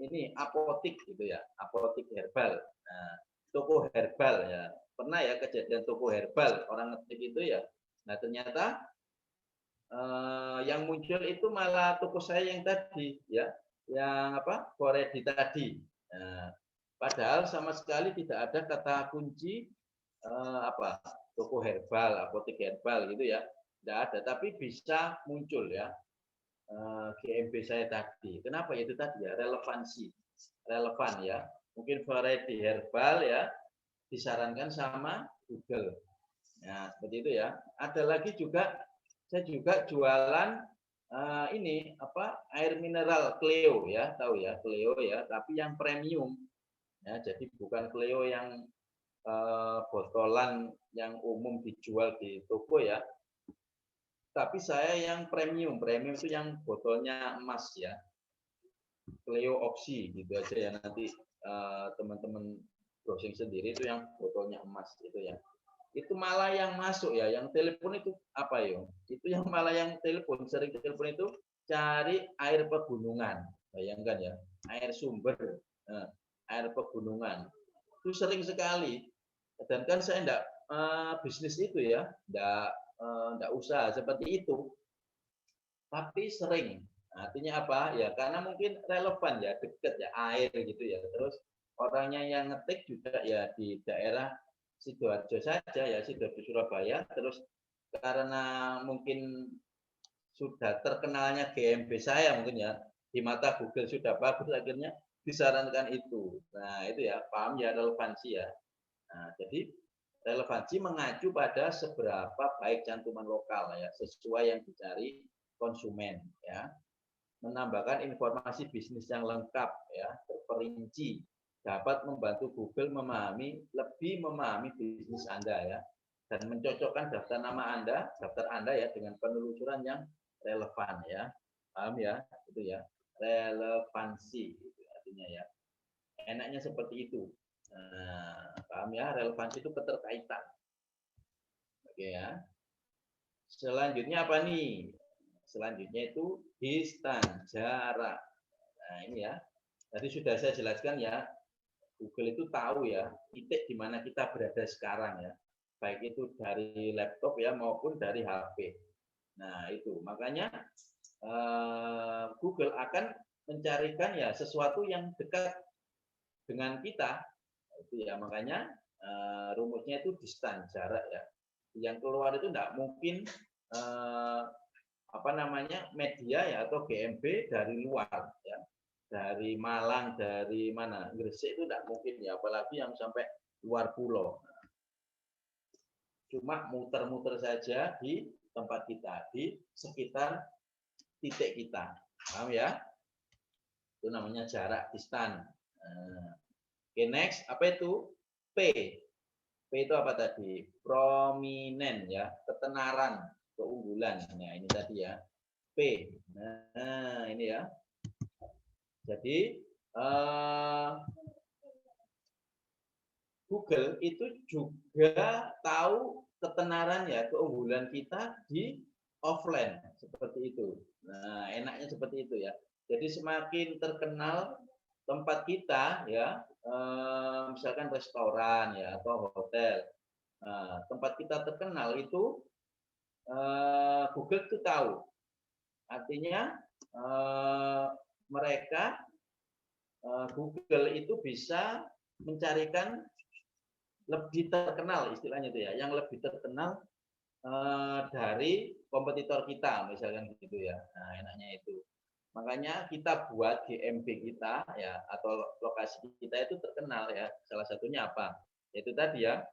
ini apotik gitu ya, apotik herbal. Nah, toko herbal ya, pernah ya kejadian toko herbal orang ngetik itu ya. Nah ternyata yang muncul itu malah toko saya yang tadi ya, yang apa, Koredi tadi. Nah, padahal sama sekali tidak ada kata kunci apa, toko herbal, apotek herbal gitu ya, tidak ada, tapi bisa muncul ya GMB saya tadi. Kenapa? Itu tadi ya, relevansi, relevan ya. Mungkin variety herbal ya, disarankan sama Google. Nah, seperti itu ya. Ada lagi juga, saya juga jualan ini apa, air mineral Cleo ya, tahu ya Cleo ya, tapi yang premium ya, jadi bukan Cleo yang botolan yang umum dijual di toko ya, tapi saya yang premium. Premium itu yang botolnya emas ya, Cleo opsi gitu aja ya, nanti teman-teman browsing sendiri, itu yang botolnya emas itu ya. Itu malah yang masuk ya, yang telepon itu apa ya, itu yang malah yang telepon, sering telepon itu cari air pegunungan, bayangkan ya, air sumber, air pegunungan itu sering sekali. Dan kan saya enggak bisnis itu ya, enggak usaha seperti itu, tapi sering. Artinya apa ya, karena mungkin relevan ya, dekat ya, air gitu ya, terus orangnya yang ngetik juga ya di daerah Sidoarjo saja ya, Sidoarjo Surabaya, terus karena mungkin sudah terkenalnya GMB saya mungkin ya, di mata Google sudah bagus, akhirnya disarankan itu. Nah itu ya, paham ya, relevansi ya. Nah, jadi relevansi mengacu pada seberapa baik cantuman lokal ya, sesuai yang dicari konsumen ya. Menambahkan informasi bisnis yang lengkap ya, terperinci, dapat membantu Google lebih memahami bisnis Anda ya, dan mencocokkan daftar nama Anda, daftar Anda ya, dengan penelusuran yang relevan ya. Paham ya? Itu ya, relevansi gitu artinya ya. Enaknya seperti itu. Nah, paham ya, relevansi itu keterkaitan. Oke ya. Selanjutnya apa nih? Selanjutnya itu distan, jarak. Nah, ini ya. Tadi sudah saya jelaskan ya, Google itu tahu ya titik di mana kita berada sekarang ya, baik itu dari laptop ya maupun dari HP. Nah itu makanya Google akan mencarikan ya sesuatu yang dekat dengan kita, itu ya, makanya rumusnya itu distan, jarak ya. Yang keluar itu tidak mungkin apa namanya, media ya atau GMB dari luar ya, dari Malang, dari mana, Gresik, itu tidak mungkin ya, apalagi yang sampai luar pulau. Cuma muter-muter saja di tempat kita, di sekitar titik kita. Paham ya? Itu namanya jarak, distan. Oke, next, apa itu? P. P itu apa tadi? Prominent ya, ketenaran, keunggulan. Nah, ini tadi ya. P. Nah, ini ya. Jadi Google itu juga tahu ketenaran ya, keunggulan kita di offline seperti itu. Nah, enaknya seperti itu ya. Jadi semakin terkenal tempat kita ya, misalkan restoran ya atau hotel. Nah, tempat kita terkenal itu Google itu tahu. Artinya mereka Google itu bisa mencarikan lebih terkenal istilahnya itu ya, yang lebih terkenal dari kompetitor kita misalkan gitu ya. Nah, enaknya itu. Makanya kita buat GMB kita ya atau lokasi kita itu terkenal ya. Salah satunya apa? Yaitu tadi ya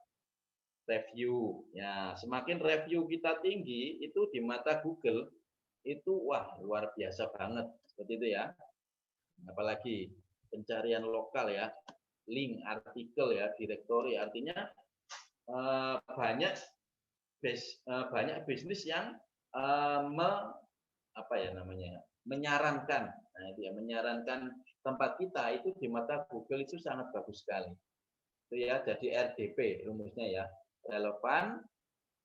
review. Ya, semakin review kita tinggi itu di mata Google itu wah luar biasa banget seperti itu ya. Apalagi pencarian lokal ya, link artikel ya, direktori artinya banyak bisnis yang menyarankan, nah, itu ya, menyarankan tempat kita itu di mata Google itu sangat bagus sekali. Itu ya, jadi RDP rumusnya ya, relevan,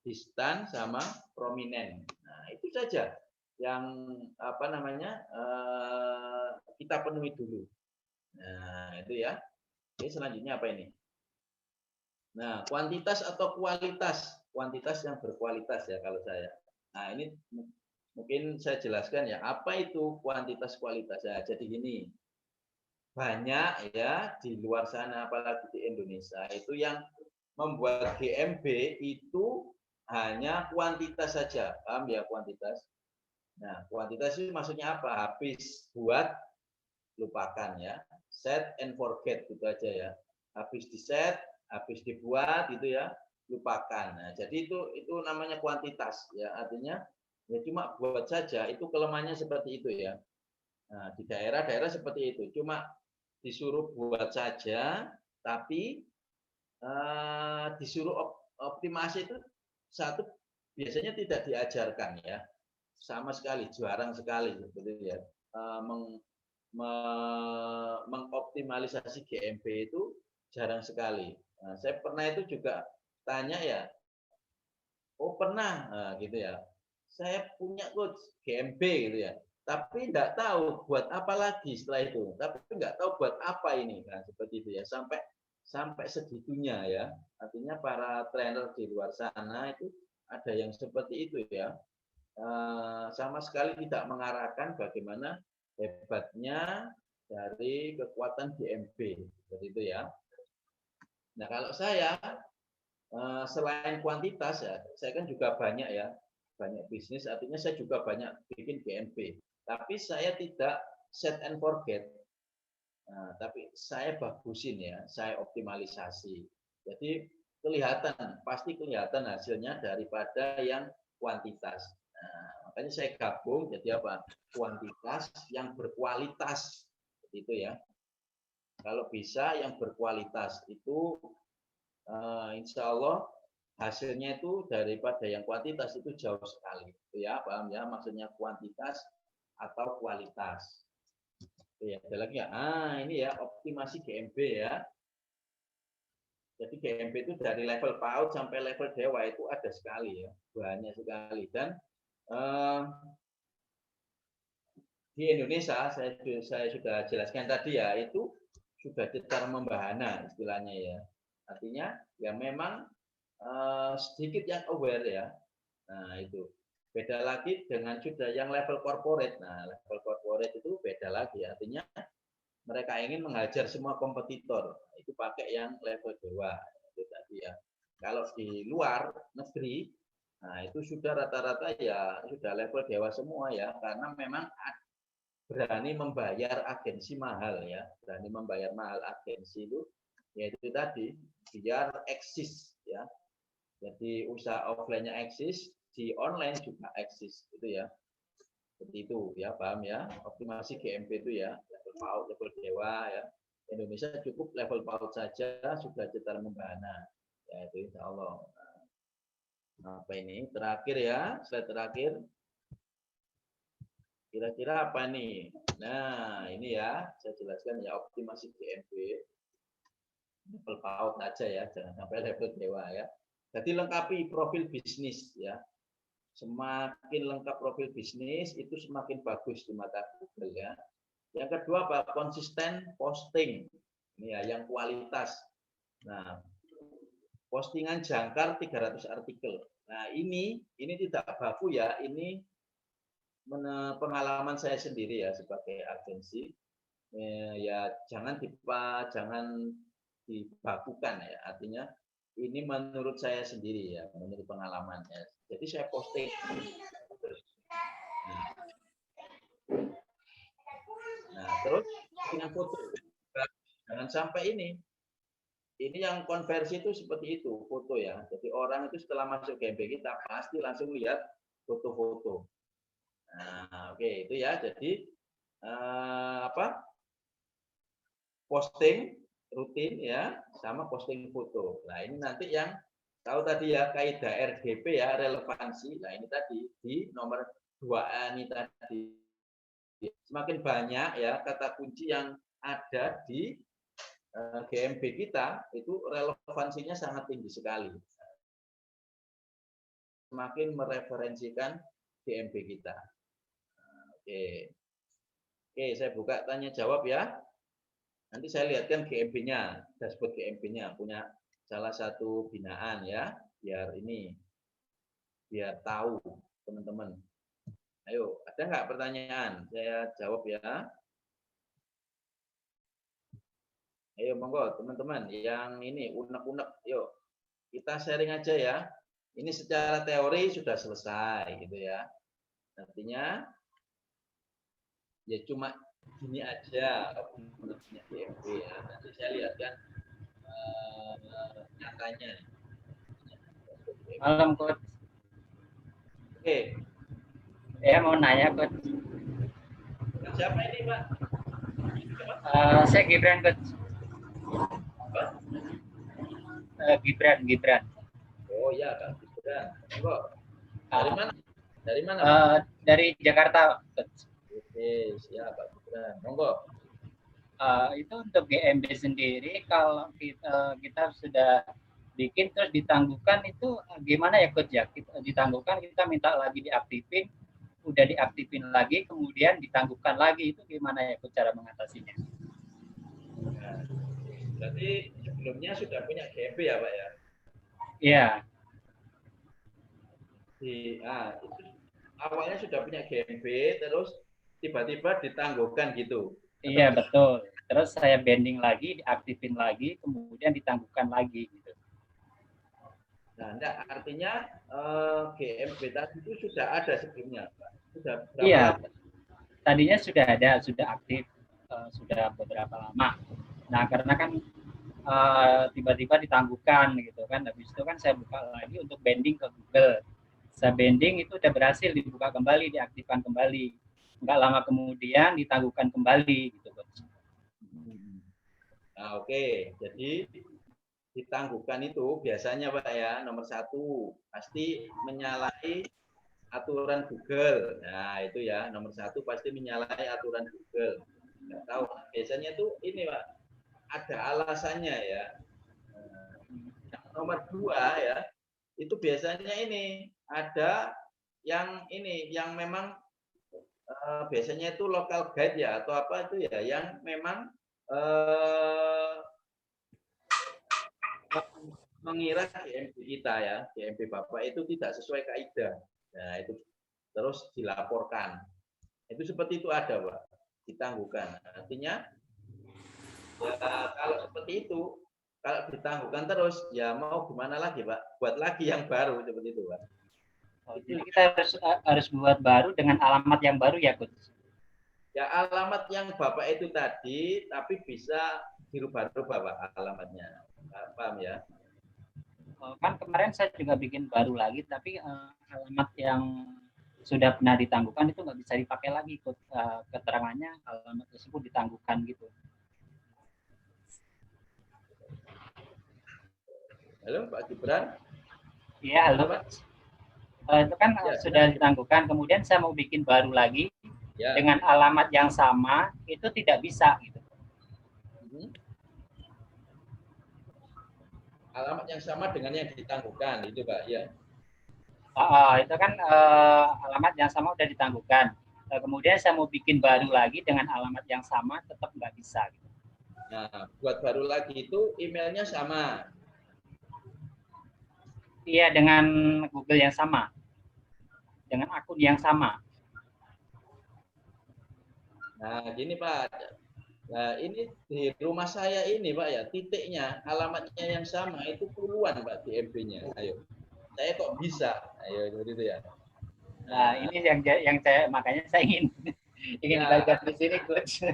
distan, sama prominent. Nah, itu saja yang kita penuhi dulu. Nah, itu ya. Oke, selanjutnya apa ini? Nah, kuantitas atau kualitas? Kuantitas yang berkualitas ya kalau saya. Nah, ini mungkin saya jelaskan ya, apa itu kuantitas kualitas ya. Jadi gini, banyak ya di luar sana, apalagi di Indonesia, itu yang membuat GMB itu hanya kuantitas saja. Paham ya kuantitas? Nah, kuantitas itu maksudnya apa? Habis buat, lupakan ya. Set and forget gitu aja ya. Habis di set, habis dibuat gitu ya, lupakan. Nah, jadi itu namanya kuantitas ya. Artinya ya cuma buat saja, itu kelemahannya seperti itu ya. Nah, di daerah-daerah seperti itu. Cuma disuruh buat saja, tapi disuruh optimasi itu satu biasanya tidak diajarkan ya. Sama sekali, jarang sekali seperti ya. Mengoptimalisasi GMB itu jarang sekali. Nah, saya pernah itu juga tanya ya, oh pernah, nah, gitu ya. Saya punya coach GMB gitu ya, tapi nggak tahu buat apa lagi setelah itu. Tapi nggak tahu buat apa ini, nah seperti itu ya. Sampai segitunya ya. Artinya para trainer di luar sana itu ada yang seperti itu ya. Sama sekali tidak mengarahkan bagaimana hebatnya dari kekuatan GMB seperti itu ya. Nah kalau saya selain kuantitas ya, saya kan juga banyak ya, banyak bisnis, artinya saya juga banyak bikin GMB. Tapi saya tidak set and forget. Nah, tapi saya bagusin ya, saya optimalisasi. Jadi pasti kelihatan hasilnya daripada yang kuantitas. Nah, makanya saya gabung jadi apa? Kuantitas yang berkualitas. Itu ya. Kalau bisa yang berkualitas itu insya Allah hasilnya itu daripada yang kuantitas itu jauh sekali. Itu ya, paham ya? Maksudnya kuantitas atau kualitas. Ya, ada lagi ya. Ini ya optimasi GMB ya. Jadi GMB itu dari level PAUD sampai level dewa itu ada sekali ya, banyak sekali. Dan di Indonesia saya sudah jelaskan tadi ya, itu sudah cetar membahana istilahnya ya. Artinya ya memang sedikit yang aware ya. Nah itu beda lagi dengan sudah yang level corporate. Nah level corporate itu beda lagi. Artinya mereka ingin menghajar semua kompetitor, itu pakai yang level dewa itu tadi ya. Kalau di luar negeri, nah itu sudah rata-rata ya sudah level dewa semua ya, karena memang berani membayar agensi mahal ya, berani membayar mahal agensi itu, yaitu tadi biar eksis ya. Jadi usaha offline-nya eksis, di online juga eksis itu ya. Seperti itu ya, paham ya, optimasi GMB itu ya, level PAUD, level dewa ya. Indonesia cukup level PAUD saja sudah cetar membahana ya, itu insya Allah. Nah, apa ini terakhir ya, slide terakhir kira-kira apa nih? Nah ini ya saya jelaskan ya, optimasi GMB level PAUD aja ya, jangan sampai level dewa ya. Jadi lengkapi profil bisnis ya. Semakin lengkap profil bisnis itu semakin bagus di mata Google ya. Yang kedua apa? Konsisten posting. Ini ya yang kualitas. Nah, postingan jangkar 300 artikel. Nah, ini tidak baku ya, ini pengalaman saya sendiri ya sebagai agensi. Ya jangan dibakukan ya, artinya ini menurut saya sendiri ya, menurut pengalaman ya. Jadi saya posting. Nah, terus dengan foto, jangan sampai ini yang konversi itu seperti itu, foto ya. Jadi orang itu setelah masuk GMB kita pasti langsung lihat foto-foto. Nah, oke, itu ya. Jadi posting rutin ya, sama posting foto. Nah, ini nanti yang tahu tadi ya, kaidah RDP ya, relevansi. Nah, ini tadi di nomor 2A ini tadi. Semakin banyak ya kata kunci yang ada di GMB kita, itu relevansinya sangat tinggi sekali. Semakin mereferensikan GMB kita. Oke, saya buka tanya jawab ya. Nanti saya lihatkan GMB-nya, dashboard GMB-nya, punya salah satu binaan ya, biar tahu teman-teman. Ayo, ada nggak pertanyaan? Saya jawab ya. Ayo monggo teman-teman yang ini unek-unek, yuk kita sharing aja ya. Ini secara teori sudah selesai gitu ya. Artinya ya cuma gini aja menurutnya GMB ya. Nanti saya lihatkan nyatanya. Malam, Coach. Oke. Ya mau nanya, Coach. Siapa ini, Pak? Saya Gibran, Coach. Gibran. Oh iya, Kak Gibran. Monggo. Dari mana? Dari mana? Dari Jakarta, Coach. Oke, siap Pak Gibran. Monggo. Itu untuk GMB sendiri, kalau kita sudah bikin terus ditangguhkan, itu gimana ya, Coach ya? Kita ditangguhkan, kita minta lagi diaktifin, udah diaktifin lagi, kemudian ditangguhkan lagi, itu gimana ya, Coach, cara mengatasinya? Nah, berarti sebelumnya sudah punya GMB ya, Pak ya? Iya. Itu awalnya sudah punya GMB, terus tiba-tiba ditangguhkan gitu. Iya, betul. Terus saya banding lagi, diaktifin lagi, kemudian ditangguhkan lagi gitu. Nah, enggak, artinya GMB tadi itu sudah ada sebelumnya, Pak. Sudah berapa Iya. lama? Tadinya sudah ada, sudah aktif, sudah beberapa lama. Nah, karena kan tiba-tiba ditangguhkan gitu kan. Habis itu kan saya buka lagi untuk banding ke Google. Saya banding itu udah berhasil dibuka kembali, diaktifkan kembali. Enggak lama kemudian ditangguhkan kembali gitu, Coach. Nah, oke. Jadi ditangguhkan itu biasanya Pak ya, nomor 1 pasti menyalahi aturan Google. Nah, itu ya, nomor 1 pasti menyalahi aturan Google. Nggak tahu, biasanya itu ini Pak, ada alasannya ya. Nomor 2 ya, itu biasanya ini ada yang ini, yang memang biasanya itu local guide ya, atau apa itu ya, yang memang mengira GMB kita ya, GMB Bapak itu tidak sesuai kaidah. Nah, itu terus dilaporkan. Itu seperti itu ada, Pak. Ditangguhkan. Artinya ya, kalau seperti itu, kalau ditangguhkan terus, ya mau gimana lagi, Pak? Buat lagi yang baru seperti itu, Pak. Jadi kita harus buat baru dengan alamat yang baru ya, Coach? Ya, alamat yang Bapak itu tadi, tapi bisa dirubah-rubah, Pak, alamatnya. Paham ya? Kan kemarin saya juga bikin baru lagi, tapi alamat yang sudah pernah ditangguhkan itu nggak bisa dipakai lagi, keterangannya alamat tersebut ditangguhkan gitu. Halo Pak Gibran? Iya, halo Pak. Itu kan Ya, sudah ditangguhkan, kemudian saya mau bikin baru lagi ya, dengan alamat yang sama, itu tidak bisa gitu. Alamat yang sama dengan yang ditangguhkan itu Pak, ya. Itu kan alamat yang sama udah ditangguhkan. Kemudian saya mau bikin baru lagi dengan alamat yang sama, tetap nggak bisa. Gitu. Nah, buat baru lagi itu emailnya sama. Iya, dengan Google yang sama, dengan akun yang sama. Nah, gini Pak. Nah, ini di rumah saya ini Pak ya, titiknya, alamatnya yang sama itu puluhan Pak di MB-nya. Ayo. Saya kok bisa? Ayo, seperti itu ya. Nah, ini yang saya makanya saya ingin Ya. belajar di sini, Coach.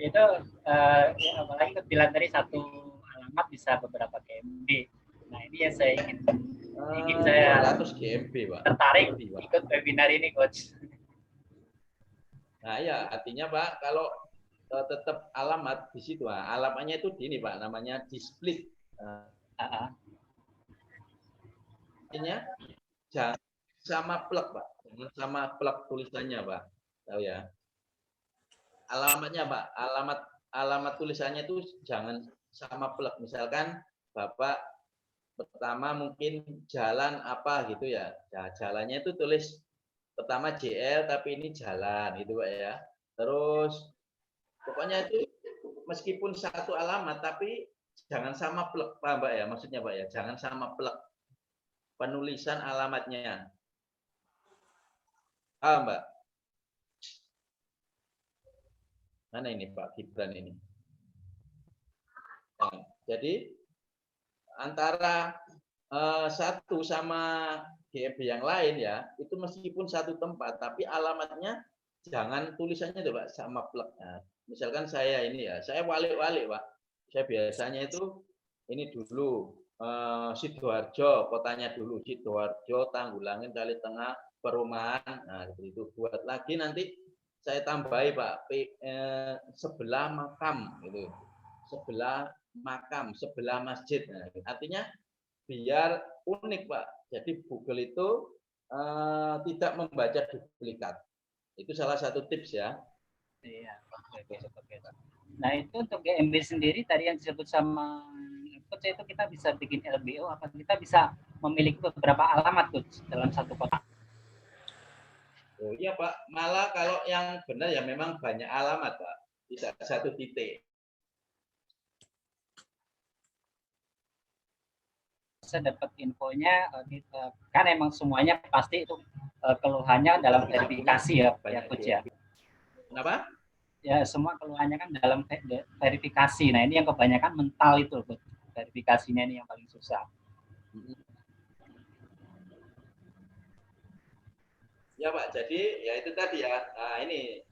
Itu ya, apalagi bilang tadi satu alamat bisa beberapa GB. Nah, ini yang saya ingin saya 200 GB, Pak. tertarik Lebih, Pak. ikut webinar ini, Coach. Nah, ya artinya Pak, kalau tetap alamat di situ, alamatnya itu di ini Pak, namanya di split. Artinya jangan sama plug Pak, jangan sama plug tulisannya Pak, tahu ya. Alamatnya Pak, alamat tulisannya itu jangan sama plug. Misalkan Bapak pertama mungkin jalan apa gitu ya, nah, jalannya itu tulis pertama JL tapi ini jalan gitu Pak ya. Terus pokoknya itu meskipun satu alamat tapi jangan sama plek Pak Mbak ya, maksudnya Pak ya, jangan sama plek penulisan alamatnya. Mbak. Mana ini Pak Gibran ini? Nah, jadi antara satu sama GMB yang lain ya, itu meskipun satu tempat, tapi alamatnya jangan tulisannya tuh Pak sama plek. Nah, misalkan saya ini ya, saya walik-walik Pak. Saya biasanya itu ini dulu Sidoarjo, kotanya dulu Sidoarjo, Tanggulangin, Kali Tengah, Perumahan. Nah, seperti itu. Buat lagi nanti saya tambahi Pak, sebelah makam gitu. Sebelah makam, sebelah masjid. Nah, artinya biar unik Pak. Jadi Google itu tidak membaca duplikat. Itu salah satu tips ya. Iya, oke. Nah, itu untuk GMB sendiri tadi yang disebut sama Coach itu kita bisa bikin LBO apa kita bisa memiliki beberapa alamat Coach dalam satu kota. Oh iya Pak, malah kalau yang benar ya memang banyak alamat Pak. Bisa satu titik. Saya dapat infonya kan emang semuanya pasti itu keluhannya dalam verifikasi ya Coach ya. Kenapa? Ya semua keluhannya kan dalam verifikasi. Nah ini yang kebanyakan mental itu Coach. Verifikasinya ini yang paling susah. Ya Pak, jadi ya itu tadi ya. Nah ini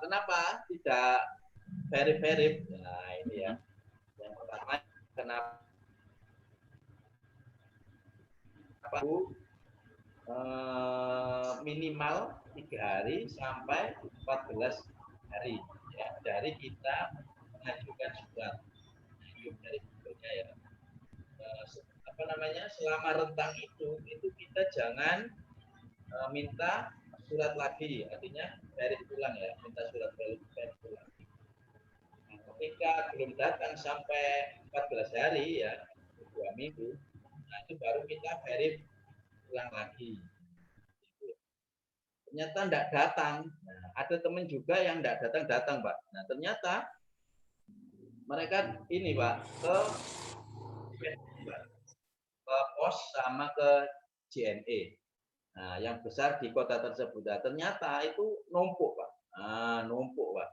kenapa tidak verif? Nah ini ya. Yang pertama kenapa minimal 3 hari sampai 14 hari ya dari kita mengajukan surat dari Google-nya ya. Apa namanya, selama rentang itu kita jangan minta surat lagi, artinya verif ulang ya, minta surat verif ulang. Nah, ketika belum datang sampai 14 hari ya, 2 minggu, nah itu baru kita verif ulang lagi. Ternyata tidak datang. Nah, ada teman juga yang tidak datang Pak. Nah ternyata mereka ini Pak ke pos sama ke JNE. Nah, yang besar di kota tersebut. Nah, ternyata itu numpuk Pak. Numpuk Pak.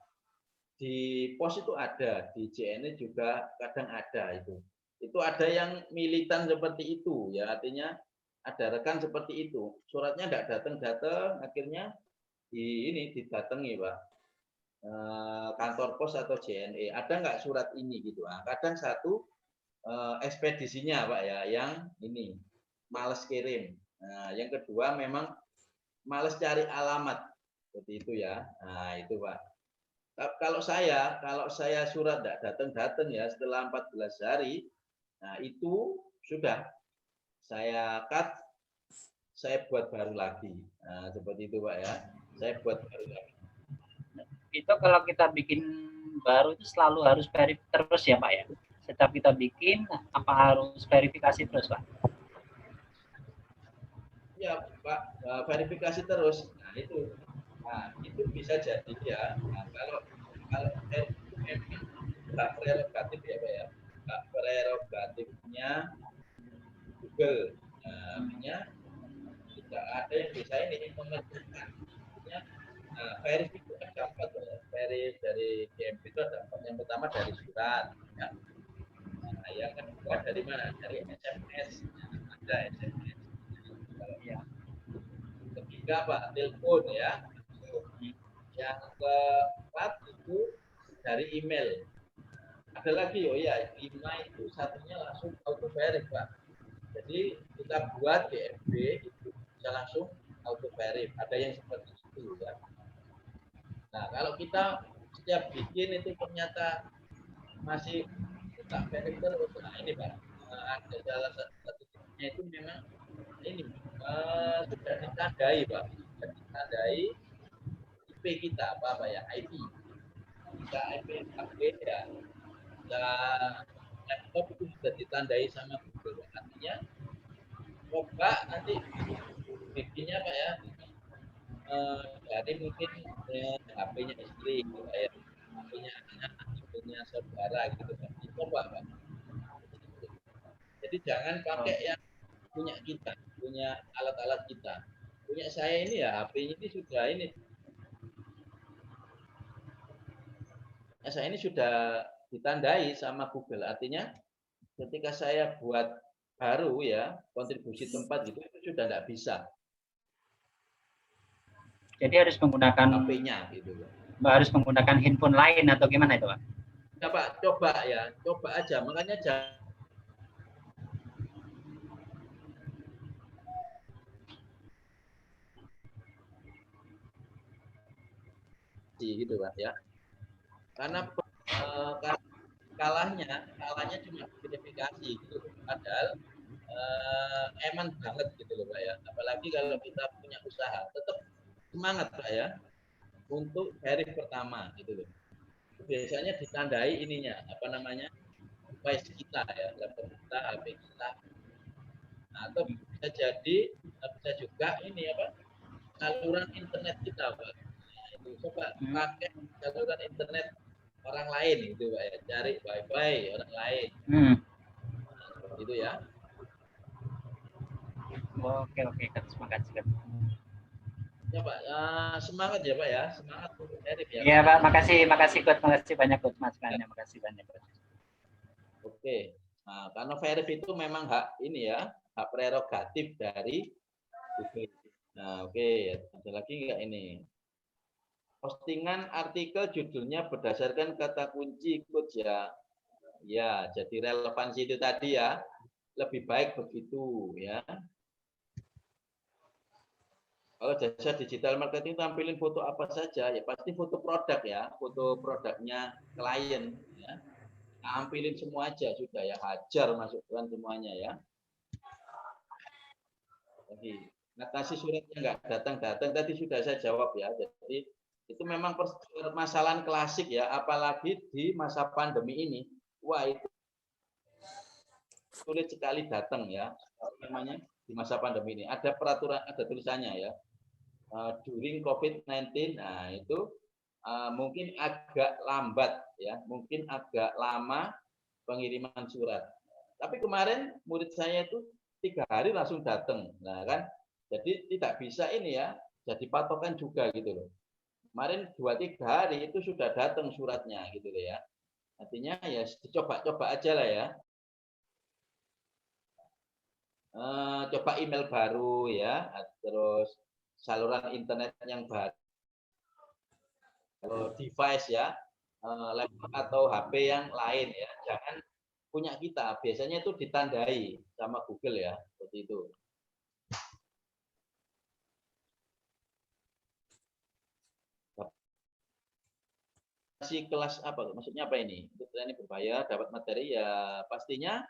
Di pos itu ada, di JNE juga kadang ada itu. Itu ada yang militan seperti itu ya, artinya ada rekan seperti itu. Suratnya tidak datang, akhirnya didatangi Pak. Kantor pos atau JNE. Ada nggak surat ini gitu. Kadang satu ekspedisinya Pak ya, yang ini males kirim. Nah, yang kedua memang males cari alamat seperti itu ya. Nah, itu Pak. Kalau saya surat tidak datang ya setelah 14 hari, nah itu sudah saya cut, saya buat baru lagi. Nah, seperti itu Pak ya. Saya buat baru lagi. Itu kalau kita bikin baru itu selalu harus verifikasi terus ya Pak ya. Setiap kita bikin apa harus verifikasi terus Pak? Ya Pak, verifikasi terus. Nah itu bisa jadi ya. Nah, kalau itu memang hak prerogatif ya Pak ya. hak prerogatifnya Google. Nah, artinya tidak ada yang bisa ini mengerjakan. Artinya, verif itu ada 4 ya. Verif dari GMP itu ada 4. Yang pertama dari surat. Ya. Nah, yang kedua dari mana? Dari SMS. Ada SMS. Ya. Ketiga apa? Telepon ya. Yang keempat itu dari email. Ada lagi, oh ya, 5 itu satunya langsung auto verif, Pak. Jadi kita buat GMB itu bisa langsung auto verif. Ada yang seperti itu ya. Nah, kalau kita setiap bikin itu ternyata masih tak verif terus, nah ini Pak, ada salah satu titiknya itu memang ini sudah ditandai Pak, sudah ditandai IP kita apa ya, IP kita IP HP ya, kita laptop itu sudah ditandai sama Google. Artinya coba nanti bikinnya Pak ya, dari mungkin HP-nya istri gitu ya, HP-nya anak, HP-nya saudara gitu Pak. Coba Pak. Jadi jangan pakai yang punya kita, punya alat-alat kita. Punya saya ini ya HP-nya ini sudah ini. Saya ini sudah ditandai sama Google. Artinya ketika saya buat baru ya kontribusi tempat gitu itu sudah tidak bisa. Jadi harus menggunakan HP-nya gitu. Harus menggunakan handphone lain atau gimana itu Pak? Ya Pak, coba ya, coba aja. Makanya jangan gitu Pak ya. Karena kalahnya cuma verifikasi gitu. Padahal eman banget gitu loh Pak ya. Apalagi kalau kita punya usaha, tetap semangat Pak ya untuk verif pertama gitu loh. Biasanya ditandai ininya apa namanya device kita ya, laptop kita, HP kita. Nah, atau bisa jadi bisa juga ini apa saluran internet kita Pak. Nah, itu coba pakai saluran internet orang lain gitu Pak ya, cari wifi orang lain. Nah, itu ya. Oke, terima kasih. Ya Pak, semangat ya Pak ya, semangat untuk verif ya. Iya Pak, makasih Coach, makasih banyak Coach masukannya, makasih banyak Coach. Oke, nah, karena verif itu memang hak ini ya, hak prerogatif dari Google. Nah oke, ada lagi nggak ini? Postingan artikel judulnya berdasarkan kata kunci Coach ya. Ya, jadi relevansi itu tadi ya, lebih baik begitu ya. Kalau jasa digital marketing tampilin foto apa saja, ya pasti foto produk ya, foto produknya klien ya. Tampilin semua aja sudah ya, hajar masukkan semuanya ya. Lagi, notasi suratnya nggak datang-datang tadi sudah saya jawab ya. Jadi itu memang permasalahan klasik ya, apalagi di masa pandemi ini. Wah itu sulit sekali datang ya, namanya di masa pandemi ini. Ada peraturan, ada tulisannya ya. During COVID-19, nah itu mungkin agak lambat ya, mungkin agak lama pengiriman surat. Tapi kemarin murid saya itu 3 hari langsung datang, nah kan, jadi tidak bisa ini ya, jadi patokan juga gitu loh. Kemarin 2-3 hari itu sudah datang suratnya gitu loh ya. Artinya ya coba-coba aja lah ya. Coba email baru ya, terus saluran internet yang baru, device ya, laptop atau HP yang lain ya, jangan punya kita. Biasanya itu ditandai sama Google ya, seperti itu. Masih kelas apa? Maksudnya apa ini? Ini berbayar, dapat materi ya pastinya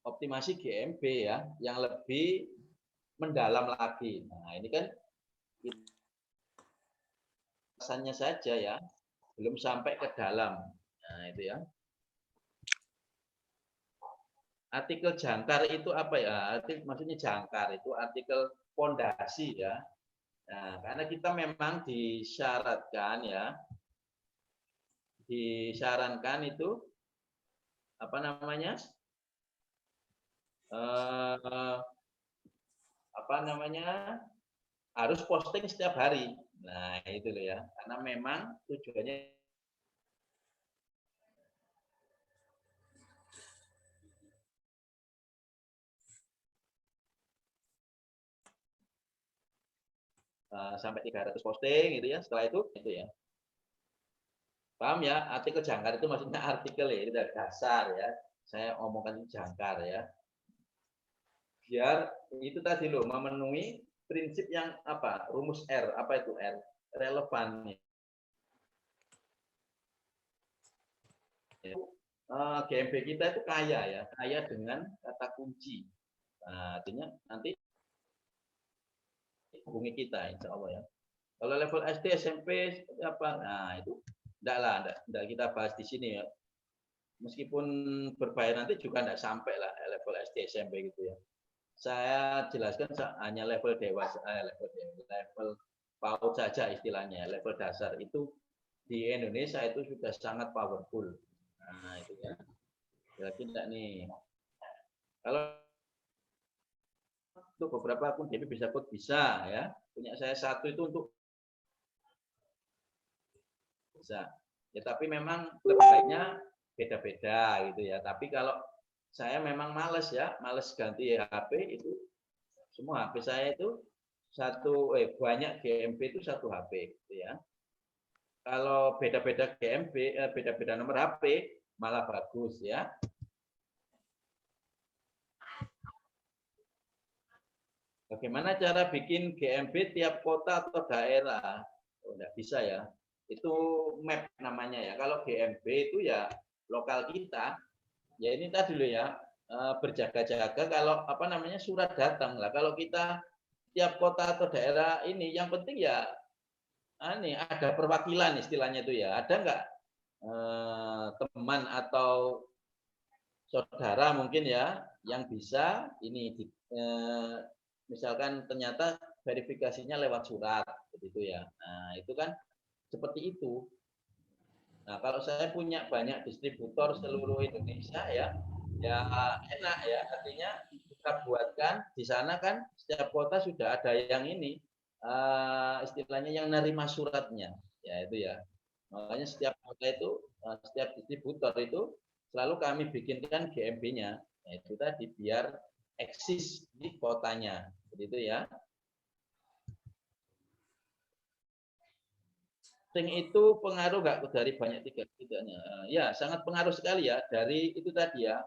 optimasi GMB ya, yang lebih mendalam lagi. Nah ini kan pesannya saja ya, belum sampai ke dalam. Nah itu ya. Artikel jangkar itu apa ya? Maksudnya jangkar itu artikel fondasi ya. Nah, karena kita memang disyaratkan ya, disarankan itu apa namanya harus posting setiap hari. Nah itu loh ya, karena memang tujuannya sampai 300 posting gitu ya. Setelah itu ya. Paham ya? Artikel jangkar itu maksudnya artikel ya, itu dari dasar ya. Saya omongkan jangkar ya. Biar itu tadi loh memenuhi prinsip yang apa? Rumus R, apa itu R? Relevan. GMB kita itu kaya ya, kaya dengan kata kunci. Nah, artinya nanti hubungi kita, insya Allah ya. Kalau level SD, SMP, apa? Nah itu enggak kita bahas di sini ya. Meskipun berbayar nanti juga enggak sampai lah level SD, SMP gitu ya. Saya jelaskan hanya level dewasa, level PAUD saja istilahnya, level dasar itu di Indonesia itu sudah sangat powerful. Nah itu ya. Berarti enggak nih. Kalau untuk beberapa akun GMB bisa code bisa ya. Punya saya satu itu untuk bisa. Ya tapi memang lebih baiknya beda-beda gitu ya. Tapi kalau saya memang males ya, males ganti HP itu. Semua HP saya itu banyak GMB itu satu HP gitu ya. Kalau beda-beda GMB, beda-beda nomor HP malah bagus ya. Bagaimana cara bikin GMB tiap kota atau daerah? Oh, enggak bisa ya. Itu map namanya ya. Kalau GMB itu ya lokal kita. Ya ini tadi loh ya, berjaga-jaga kalau apa namanya surat datang lah. Kalau kita tiap kota atau daerah ini yang penting ya ada perwakilan istilahnya itu ya. Ada enggak teman atau saudara mungkin ya yang bisa ini misalkan ternyata verifikasinya lewat surat begitu ya. Nah, itu kan seperti itu. Nah, kalau saya punya banyak distributor seluruh Indonesia ya enak ya. Artinya kita buatkan di sana kan setiap kota sudah ada yang ini istilahnya yang nerima suratnya. Ya itu ya. Makanya setiap kota itu setiap distributor itu selalu kami bikinkan GMB-nya. Nah, itu tadi biar eksis di kotanya. Begitu ya. Posting itu pengaruh nggak dari banyak tidaknya? Ya, sangat pengaruh sekali ya dari itu tadi ya.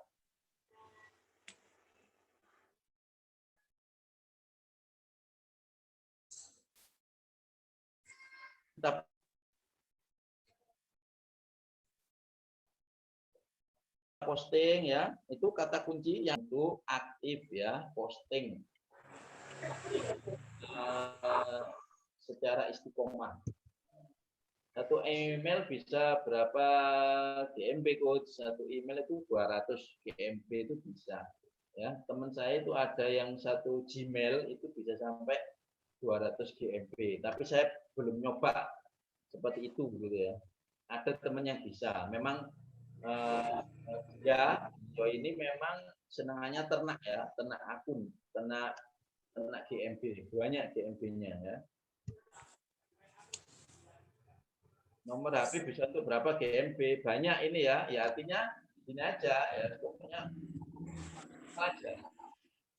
Kita posting ya, itu kata kunci yang itu aktif ya, posting secara istiqomah. Satu email bisa berapa GMB coach? Satu email itu 200 GMB itu bisa. Ya, teman saya itu ada yang satu Gmail itu bisa sampai 200 GMB. Tapi saya belum nyoba seperti itu gitu ya. Ada teman yang bisa. Memang ini memang senangannya ternak ya, ternak akun, ternak GMB, banyak GMB-nya ya. Nomor HP bisa untuk berapa GMB? Banyak ini ya. Ya artinya ini aja ya, pokoknya aja.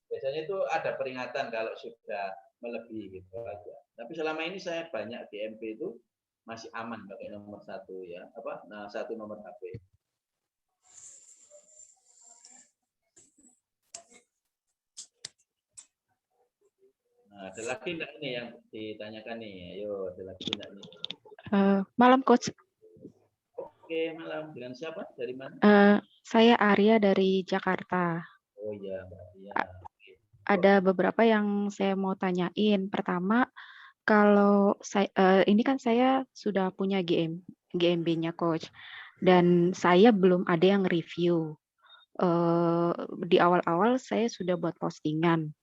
Biasanya itu ada peringatan kalau sudah melebihi gitu aja. Tapi selama ini saya banyak GMB itu masih aman pakai nomor satu ya. Satu nomor HP. Nah, ada lagi enggak ini yang ditanyakan nih? Ayo, ada lagi enggak nih? Malam Coach. Oke, malam. Dengan siapa? Dari mana? Saya Arya dari Jakarta. Oh iya, Mbak Arya. Ada beberapa yang saya mau tanyain. Pertama, kalau saya ini kan saya sudah punya GMB-nya Coach, dan saya belum ada yang review. Di awal-awal saya sudah buat postingan.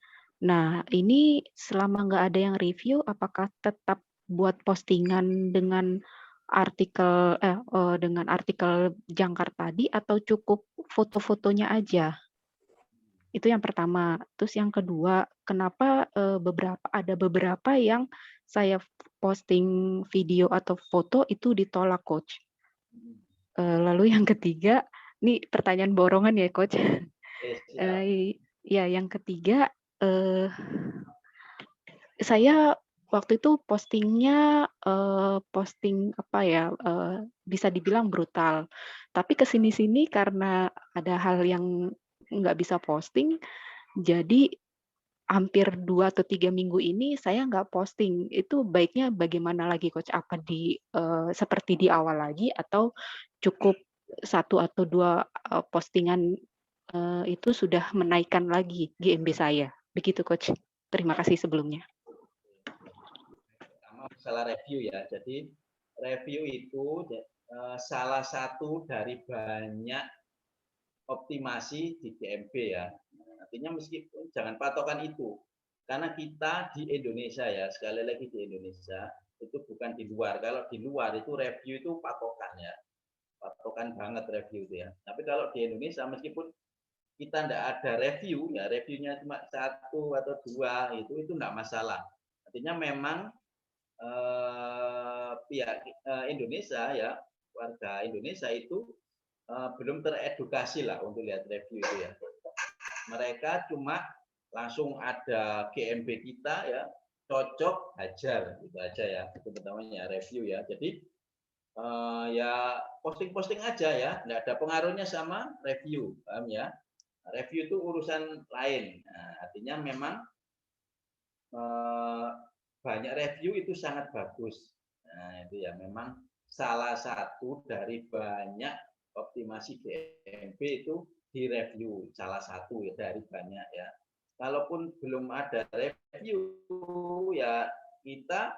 Nah, ini selama nggak ada yang review, apakah tetap buat postingan dengan dengan artikel jangkar tadi atau cukup foto-fotonya aja? Itu yang pertama. Terus yang kedua, kenapa ada beberapa yang saya posting video atau foto itu ditolak, Coach. Lalu yang ketiga, ini pertanyaan borongan ya, Coach. Ya, yang ketiga, saya waktu itu postingnya posting apa ya, bisa dibilang brutal. Tapi kesini-sini karena ada hal yang nggak bisa posting, jadi hampir 2 atau 3 minggu ini saya nggak posting. Itu baiknya bagaimana lagi, Coach? Apa seperti di awal lagi atau cukup 1 atau 2 postingan itu sudah menaikkan lagi GMB saya? Begitu, Coach. Terima kasih sebelumnya. Pertama masalah review ya. Jadi review itu salah satu dari banyak optimasi di GMB ya. Artinya meskipun jangan patokan itu. Karena kita di Indonesia ya, sekali lagi di Indonesia, itu bukan di luar. Kalau di luar itu review itu patokan ya. Patokan banget review itu ya. Tapi kalau di Indonesia meskipun kita tidak ada review, ya reviewnya cuma 1 atau 2, itu enggak masalah. Artinya memang pihak Indonesia ya, warga Indonesia itu belum teredukasi lah untuk lihat review itu ya. Mereka cuma langsung ada GMB kita ya, cocok, hajar, gitu aja ya. Itu pertamanya review ya. Jadi ya posting-posting aja ya, nggak ada pengaruhnya sama review, paham ya? Review itu urusan lain. Nah, artinya memang banyak review itu sangat bagus. Nah, itu ya memang salah satu dari banyak optimasi GMB itu di review, salah satu ya dari banyak ya. Kalaupun belum ada review ya kita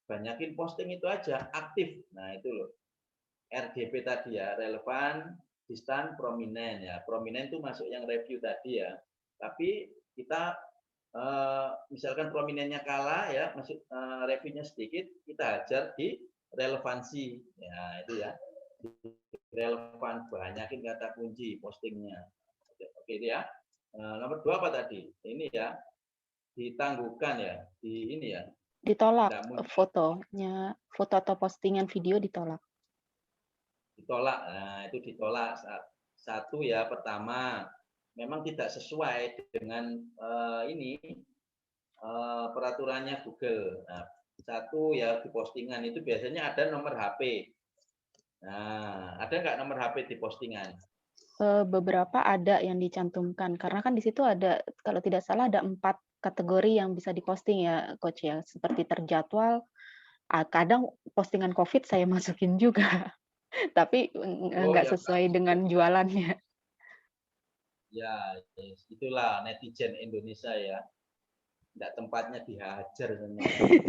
banyakin posting itu aja, aktif. Nah, itu loh. RGP tadi ya, relevan, distan, prominent ya. Prominent itu masuk yang review tadi ya. Tapi kita misalkan prominennya kalah ya, masuk reviewnya sedikit, kita ajar di relevansi. Ya, itu ya. Relevan, banyakin kata kunci postingnya. Oke itu ya. Nomor 2 apa tadi? Ini ya. Ditangguhkan ya. Di ini ya. Ditolak fotonya, foto atau postingan video ditolak. Ditolak. Nah, itu ditolak. 1 ya, pertama memang tidak sesuai dengan peraturannya Google. Nah, 1 ya di postingan itu biasanya ada nomor HP. Nah, ada nggak nomor HP di postingan? Beberapa ada yang dicantumkan karena kan di situ ada, kalau tidak salah ada 4 kategori yang bisa diposting ya, Coach ya, seperti terjadwal. Kadang postingan COVID saya masukin juga, tapi nggak sesuai dengan jualannya. Ya, itulah netizen Indonesia ya. Nggak tempatnya dihajar sebenarnya.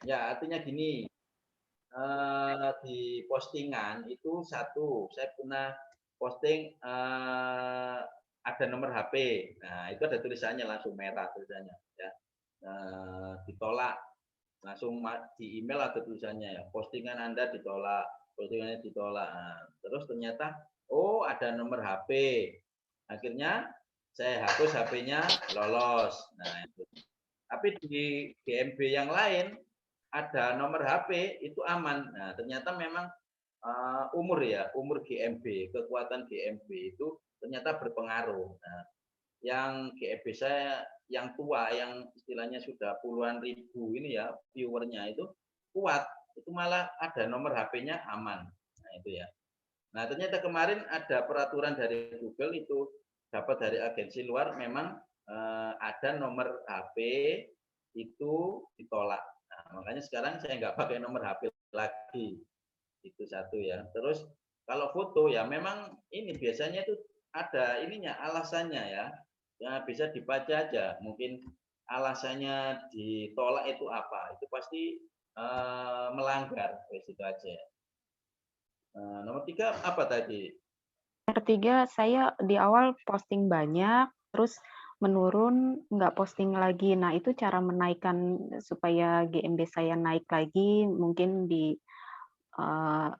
Ya, artinya gini, di postingan itu 1, saya pernah posting ada nomor HP. Nah, itu ada tulisannya langsung merah tulisannya ya. Ditolak. Langsung di email ada tulisannya ya, postingan Anda ditolak, postingannya ditolak. Nah, terus ternyata ada nomor HP. Akhirnya saya hapus HP-nya, lolos. Nah, itu. Tapi di GMB yang lain ada nomor HP itu aman. Nah, ternyata memang umur ya, umur GMB, kekuatan GMB itu ternyata berpengaruh. Nah, yang GMB saya yang tua, yang istilahnya sudah puluhan ribu ini ya, viewernya itu kuat, itu malah ada nomor HP-nya aman. Nah, itu ya. Nah, ternyata kemarin ada peraturan dari Google itu dapat dari agensi luar, memang ada nomor HP itu ditolak. Nah, makanya sekarang saya nggak pakai nomor HP lagi. Itu 1 ya. Terus kalau foto ya memang ini biasanya itu ada ininya, alasannya ya. Ya bisa dibaca aja. Mungkin alasannya ditolak itu apa? Itu pasti melanggar. Itu aja. Nomor 3 apa tadi? Nomor 3, saya di awal posting banyak, terus menurun, nggak posting lagi. Nah, itu cara menaikkan supaya GMB saya naik lagi, mungkin di eh,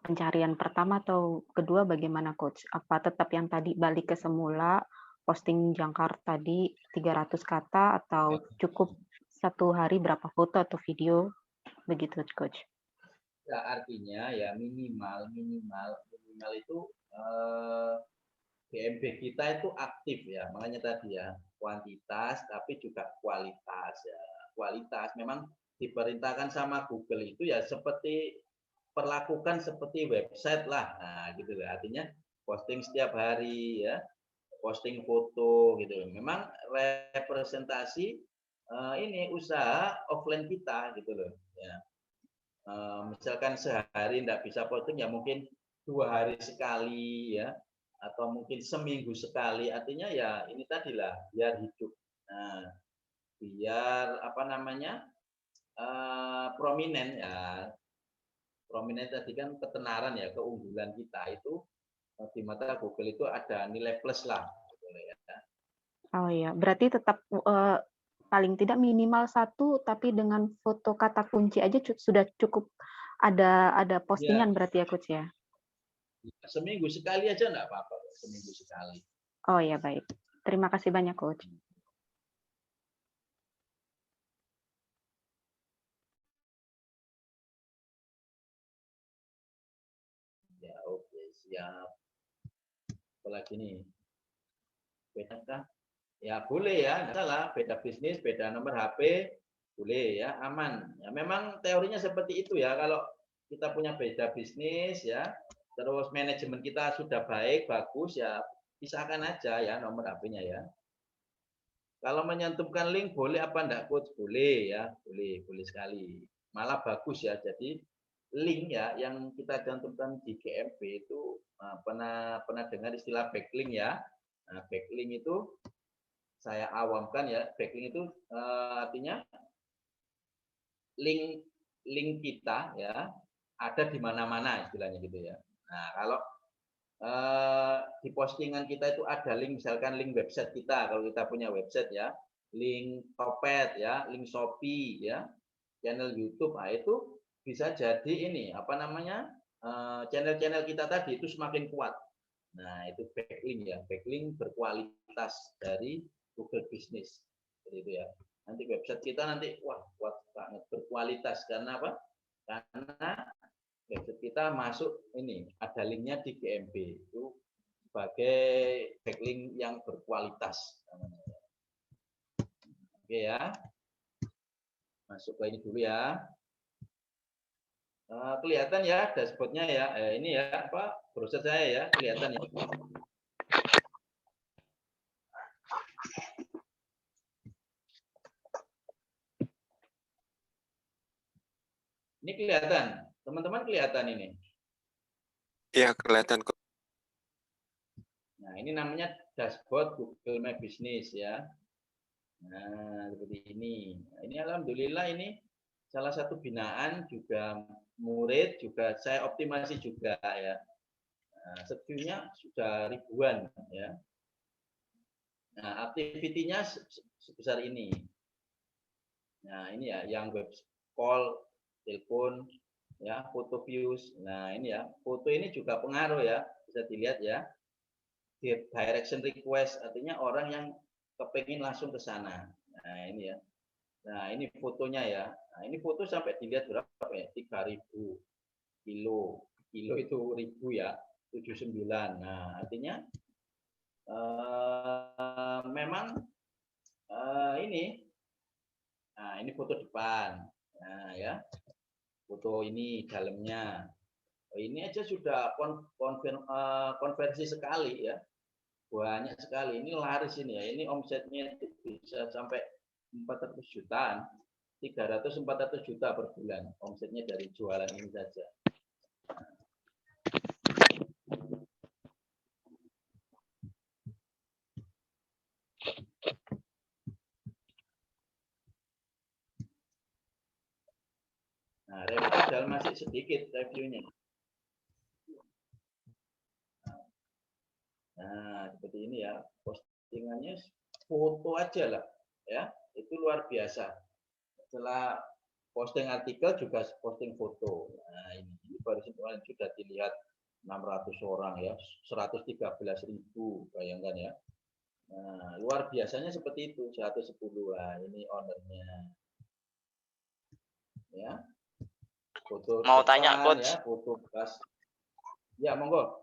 pencarian pertama atau kedua bagaimana coach? Apa tetap yang tadi balik ke semula, posting jangkar tadi 300 kata atau cukup satu hari berapa foto atau video begitu coach? Ya, artinya ya minimal itu GMB kita itu aktif ya, makanya tadi ya kuantitas tapi juga kualitas ya. Kualitas memang diperintahkan sama Google itu ya seperti perlakukan seperti website lah, nah gitu ya. Artinya posting setiap hari ya, posting foto gitu. Memang representasi ini usaha offline kita gitu loh ya. Misalkan sehari tidak bisa posting ya mungkin 2 hari sekali ya, atau mungkin seminggu sekali. Artinya ya ini tadilah biar hidup. Nah, biar apa namanya prominent ya. Prominent tadi kan ketenaran ya, keunggulan kita itu di mata Google itu ada nilai plus lah. Gitu ya. Oh iya, berarti tetap paling tidak minimal 1, tapi dengan foto kata kunci aja sudah cukup ada postingan berarti ya coach ya? Seminggu sekali aja enggak apa-apa, seminggu sekali. Oh ya baik, terima kasih banyak coach. Ya oke, siap. Apalagi nih? Beda kah? Ya boleh ya, nggak salah. Beda bisnis, beda nomor HP, boleh ya, aman. Ya memang teorinya seperti itu ya. Kalau kita punya beda bisnis ya, terus manajemen kita sudah baik, bagus ya, pisahkan aja ya nomor HP-nya ya. Kalau menyantumkan link boleh apa enggak coach? Boleh ya, boleh sekali. Malah bagus ya. Jadi link ya yang kita cantumkan di GMB itu pernah dengar istilah backlink ya. Nah, backlink itu saya awamkan ya, backlink itu artinya link kita ya ada di mana-mana istilahnya gitu ya. Nah, kalau di postingan kita itu ada link, misalkan link website kita, kalau kita punya website ya, link Topet ya, link Shopee ya, channel YouTube, nah itu bisa jadi ini apa namanya channel-channel kita tadi itu semakin kuat. Nah itu backlink ya, backlink berkualitas dari Google Business, seperti itu ya. Nanti website kita nanti wah kuat banget, berkualitas karena apa? Karena website kita masuk ini ada linknya di GMB itu sebagai backlink yang berkualitas. Oke ya, masuk ke ini dulu ya. Kelihatan ya dashboardnya ya. Ini ya apa browser saya ya kelihatan ya. Ini kelihatan, teman-teman kelihatan ini. Iya, kelihatan kok. Nah, ini namanya dashboard Google My Business ya. Nah, seperti ini. Nah, ini alhamdulillah ini salah satu binaan juga murid juga saya optimasi juga ya. Nah, view-nya sudah ribuan ya. Nah, aktivitinya sebesar ini. Nah, ini ya yang web call, telepon, ya, foto views. Nah, ini ya, foto ini juga pengaruh ya, bisa dilihat ya. Direction request artinya orang yang kepingin langsung ke sana. Nah, ini ya. Nah, ini fotonya ya. Nah, ini foto sampai dilihat berapa ya? 3.000 kilo. Kilo itu ribu ya, 79. Nah, artinya memang ini. Nah, ini foto depan. Nah, ya. Foto ini dalamnya. Ini aja sudah konversi sekali ya. Banyak sekali. Ini laris ini ya. Ini omsetnya itu bisa sampai 400 jutaan. 300-400 juta per bulan omsetnya dari jualan ini saja. Nah, review padahal masih sedikit reviewnya. Nah, seperti ini ya. Postingannya foto aja lah ya. Itu luar biasa. Setelah posting artikel juga posting foto. Nah, ini baru sudah dilihat 600 orang ya, 113.000, bayangkan ya. Nah, luar biasanya seperti itu, 110 lah, ini ownernya. Ya. Foto Mau depan, tanya, Coach. ya, foto bekas. Ya, monggo.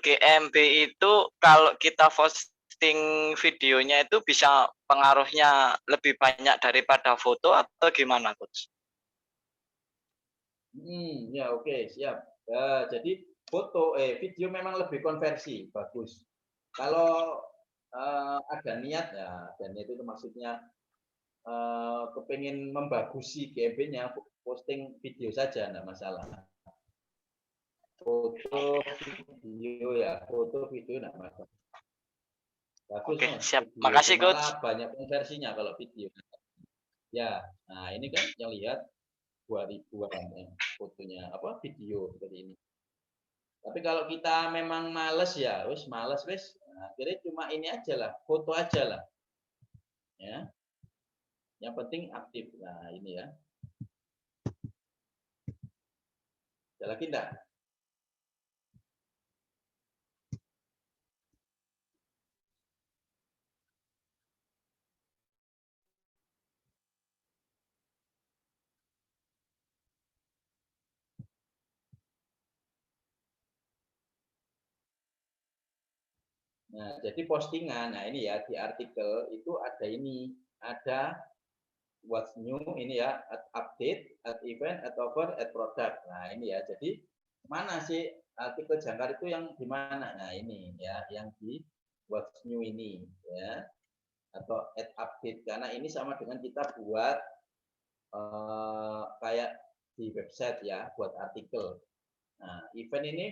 GMB itu kalau kita posting videonya itu bisa pengaruhnya lebih banyak daripada foto atau gimana, Coach? Ya oke, siap. Jadi video memang lebih konversi, bagus. Kalau ada niat ya, dan itu maksudnya kepengen membagusi GMB-nya, posting video saja, enggak masalah. Foto video ya, foto video enggak masalah. Bagus. Oke, siap. Video. Makasih, Coach. Malah banyak konversinya kalau video. Ya, nah ini kan yang lihat 2.000-an ya, fotonya video seperti ini. Tapi kalau kita memang males ya, males nah, akhirnya cuma ini aja lah, foto aja lah. Ya. Yang penting aktif. Nah, ini ya. Ada lagi enggak? Nah, jadi postingan, nah ini ya di artikel itu ada ini, ada what's new ini ya, at update, at event, at offer, at product. Nah ini ya, jadi mana sih artikel jangkar itu yang di mana? Nah ini ya, yang di what's new ini ya, atau at update, karena ini sama dengan kita buat kayak di website ya, buat artikel. Nah event ini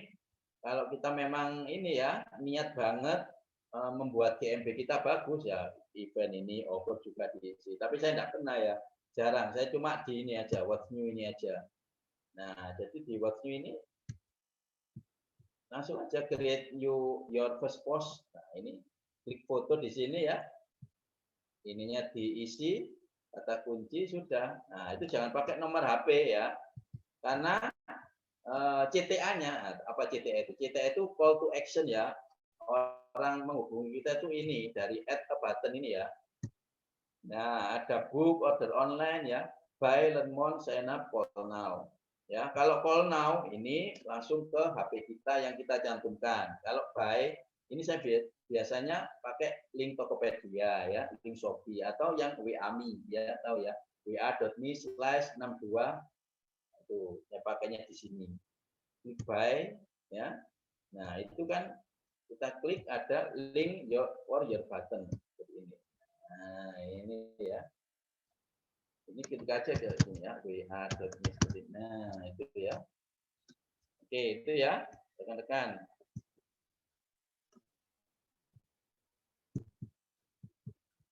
kalau kita memang ini ya niat banget membuat GMB kita bagus ya, event ini offer juga diisi. Tapi saya tidak pernah ya, jarang. Saya cuma di ini aja, what's new ini aja. Nah, jadi di what's new ini langsung aja create your first post. Nah, ini klik foto di sini ya. Ininya diisi, kata kunci sudah. Nah, itu jangan pakai nomor HP ya. Karena CTA-nya, apa CTA itu? CTA itu call to action ya. Orang menghubungi kita itu ini, dari add ke button ini ya. Nah, ada book, order online ya. Buy, learn more, sign up, call now. Ya, kalau call now ini langsung ke HP kita yang kita cantumkan. Kalau buy, ini saya biasanya pakai link Tokopedia ya, link Shopee atau yang WA.me ya, tahu ya. wa.me/62 itu saya pakainya di sini. Klik buy ya. Nah, itu kan kita klik ada link your button seperti ini. Nah, ini ya. Ini klik aja ke sini ya, wa.me seperti ini. Nah, itu ya. Oke, itu ya, rekan-rekan.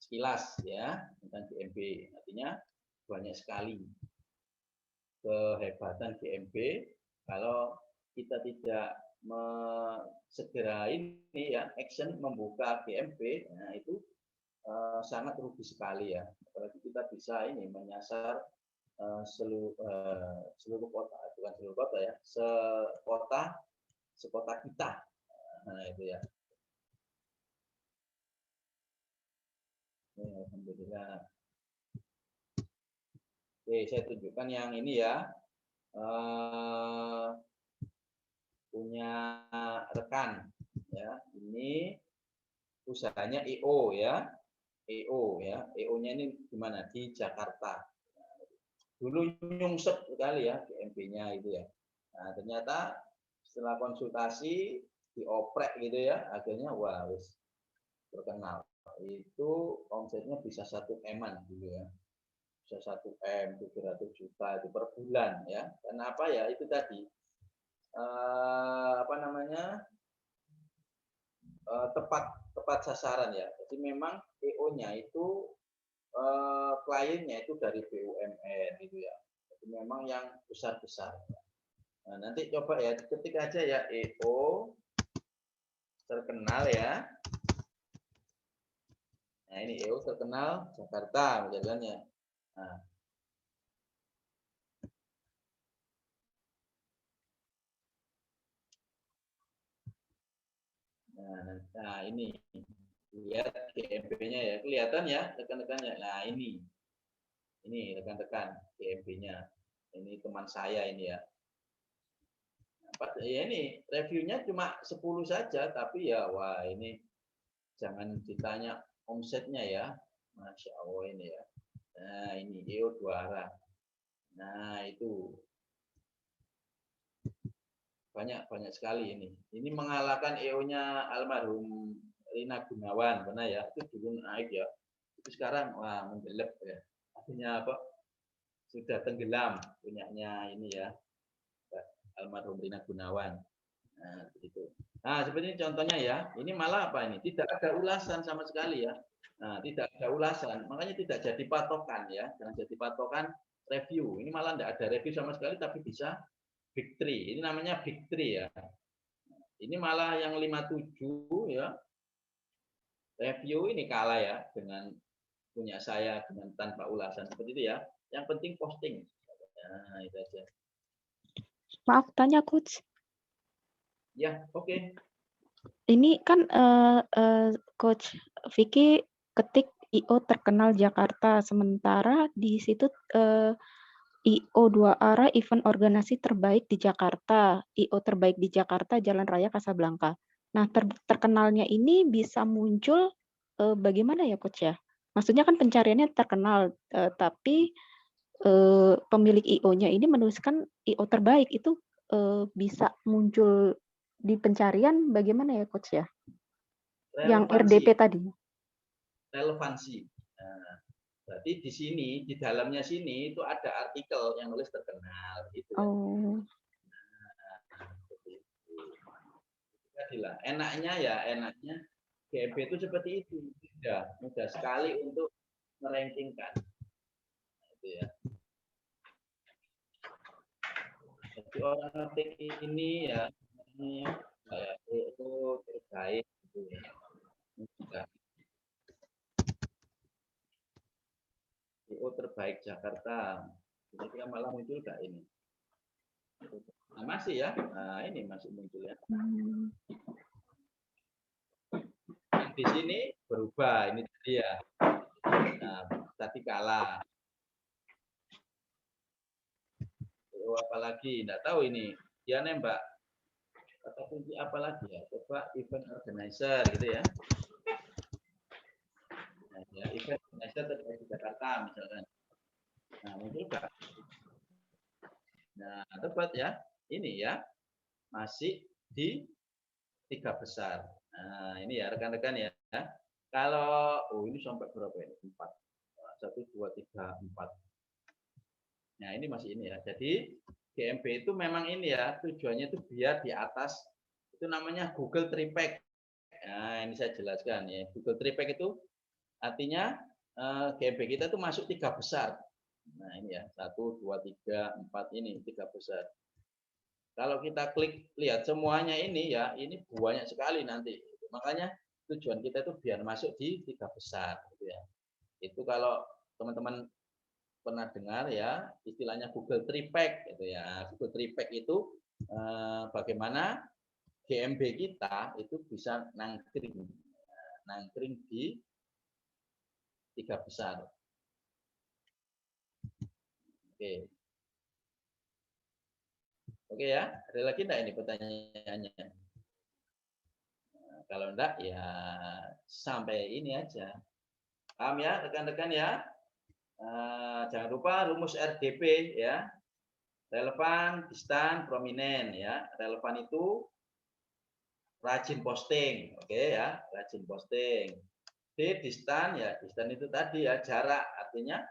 Sekilas ya tentang GMB, artinya banyak sekali kehebatan GMB kalau kita tidak segera ini ya action membuka GMB, nah itu sangat rugi sekali ya. Apalagi kita bisa ini menyasar seluruh kota, bukan seluruh kota ya, sekota kita. Nah itu ya. Alhamdulillah. Oke, saya tunjukkan yang ini ya. Punya rekan ya. Ini usahanya EO ya. EO ya. EO-nya ini gimana? Di Jakarta. Dulu nyungsep sekali ya GMB-nya itu ya. Nah, ternyata setelah konsultasi dioprek gitu ya, akhirnya wah wis terkenal. Itu omsetnya bisa 1 M-an gitu ya. Bisa 1 M, 700 juta itu per bulan ya. Kenapa ya? Itu tadi tepat sasaran ya. Jadi memang EO-nya itu kliennya itu dari BUMN gitu ya. Jadi memang yang besar-besar. Nah, nanti coba ya ketik aja ya EO terkenal ya. Nah, Nah, ini EO terkenal Jakarta misalnya. Nah, nah ini lihat GMP-nya ya, kelihatan ya rekan-rekannya. Nah ini rekan-rekan GMP-nya. Ini teman saya ini ya. Ya ini reviewnya cuma 10 saja, tapi ya wah ini jangan ditanya omsetnya ya, Masya Allah ini ya. Nah ini EO 2 arah. Nah itu banyak sekali ini. Ini mengalahkan EO-nya almarhum Rina Gunawan, benar ya? Itu dulu naik ya. Itu sekarang wah mendelep ya. Artinya apa? Sudah tenggelam punyanya ini ya. Almarhum Rina Gunawan. Nah, itu. Nah, seperti ini contohnya ya. Ini malah apa ini? Tidak ada ulasan sama sekali ya. Nah, tidak ada ulasan. Makanya tidak jadi patokan ya. Jangan jadi patokan review. Ini malah tidak ada review sama sekali tapi bisa Big 3. Ini namanya Big 3 ya. Ini malah yang 57 ya. Review ini kalah ya dengan punya saya dengan tanpa ulasan seperti itu ya. Yang penting posting. Nah, itu aja. Maaf, tanya Coach. Ya, oke. Ini kan Coach Vicky ketik IO terkenal Jakarta, sementara di situ IO 2 arah event organisasi terbaik di Jakarta, IO terbaik di Jakarta Jalan Raya Kasablanka. Nah, terkenalnya ini bisa muncul bagaimana ya Coach ya? Maksudnya kan pencariannya terkenal, tapi pemilik IO-nya ini menuliskan IO terbaik itu bisa muncul di pencarian bagaimana ya Coach ya? Yang RDP tadi. Relevansi. Nah, berarti di sini, di dalamnya sini itu ada artikel yang nulis terkenal gitu. Oh. Nah, enaknya GMP itu seperti itu. Mudah sekali untuk merankingkan. Nah, itu ya. Jadi orang ngetik ini ya, kayak itu terbaik gitu ya. Enggak. IO terbaik Jakarta. Kira-kira malah muncul nggak ini? Nah, masih ya. Nah, ini masih muncul ya. Di sini berubah. Ini tadi ya. Nah, tadi kalah. IO apalagi? Nggak tahu ini. Dia nembak. Kata kunci apa lagi ya? Coba event organizer gitu ya. Nah, ya, event organizer terbaik di Jakarta misalkan. Nah, muncul nggak? Nah, tepat ya. Ini ya. Masih di 3 besar. Nah, ini ya rekan-rekan ya. Kalau ini sampai berapa ini? 4. 1 2 3 4. Nah, ini masih ini ya. Jadi GMP itu memang ini ya, tujuannya itu biar di atas itu namanya Google Tripek. Nah, ini saya jelaskan ya. Google Tripek itu artinya GMP kita itu masuk 3 besar. Nah, ini ya. 1 2 3 4 ini 3 besar. Kalau kita klik lihat semuanya ini ya, ini banyak sekali nanti. Makanya tujuan kita itu biar masuk di 3 besar gitu ya. Itu kalau teman-teman pernah dengar ya, istilahnya Google Tripek gitu ya. Google Tripek itu bagaimana GMB kita itu bisa nangkring di 3 besar. Oke. Oke ya, ada lagi enggak ini pertanyaannya? Nah, kalau enggak ya sampai ini aja. Paham ya rekan-rekan ya? Jangan lupa rumus RDP ya. Relevan, distan, prominent ya. Relevan itu rajin posting, oke ya, rajin posting. Distan ya, distan itu tadi ya jarak, artinya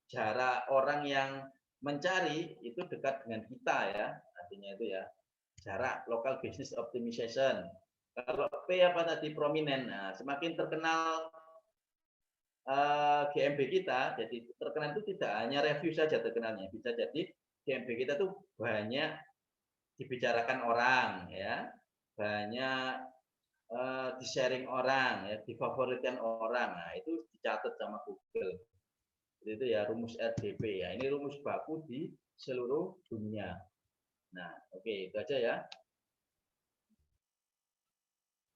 jarak orang yang mencari itu dekat dengan kita ya, artinya itu ya jarak local business optimization. Kalau P apa tadi prominent, nah, semakin terkenal GMB kita, jadi terkenal itu tidak hanya review saja terkenalnya, bisa jadi GMB kita tuh banyak dibicarakan orang ya, banyak di-sharing orang, ya, difavoritkan orang. Nah, itu dicatat sama Google. Itu ya rumus RDP ya. Ini rumus baku di seluruh dunia. Nah, oke, itu aja ya.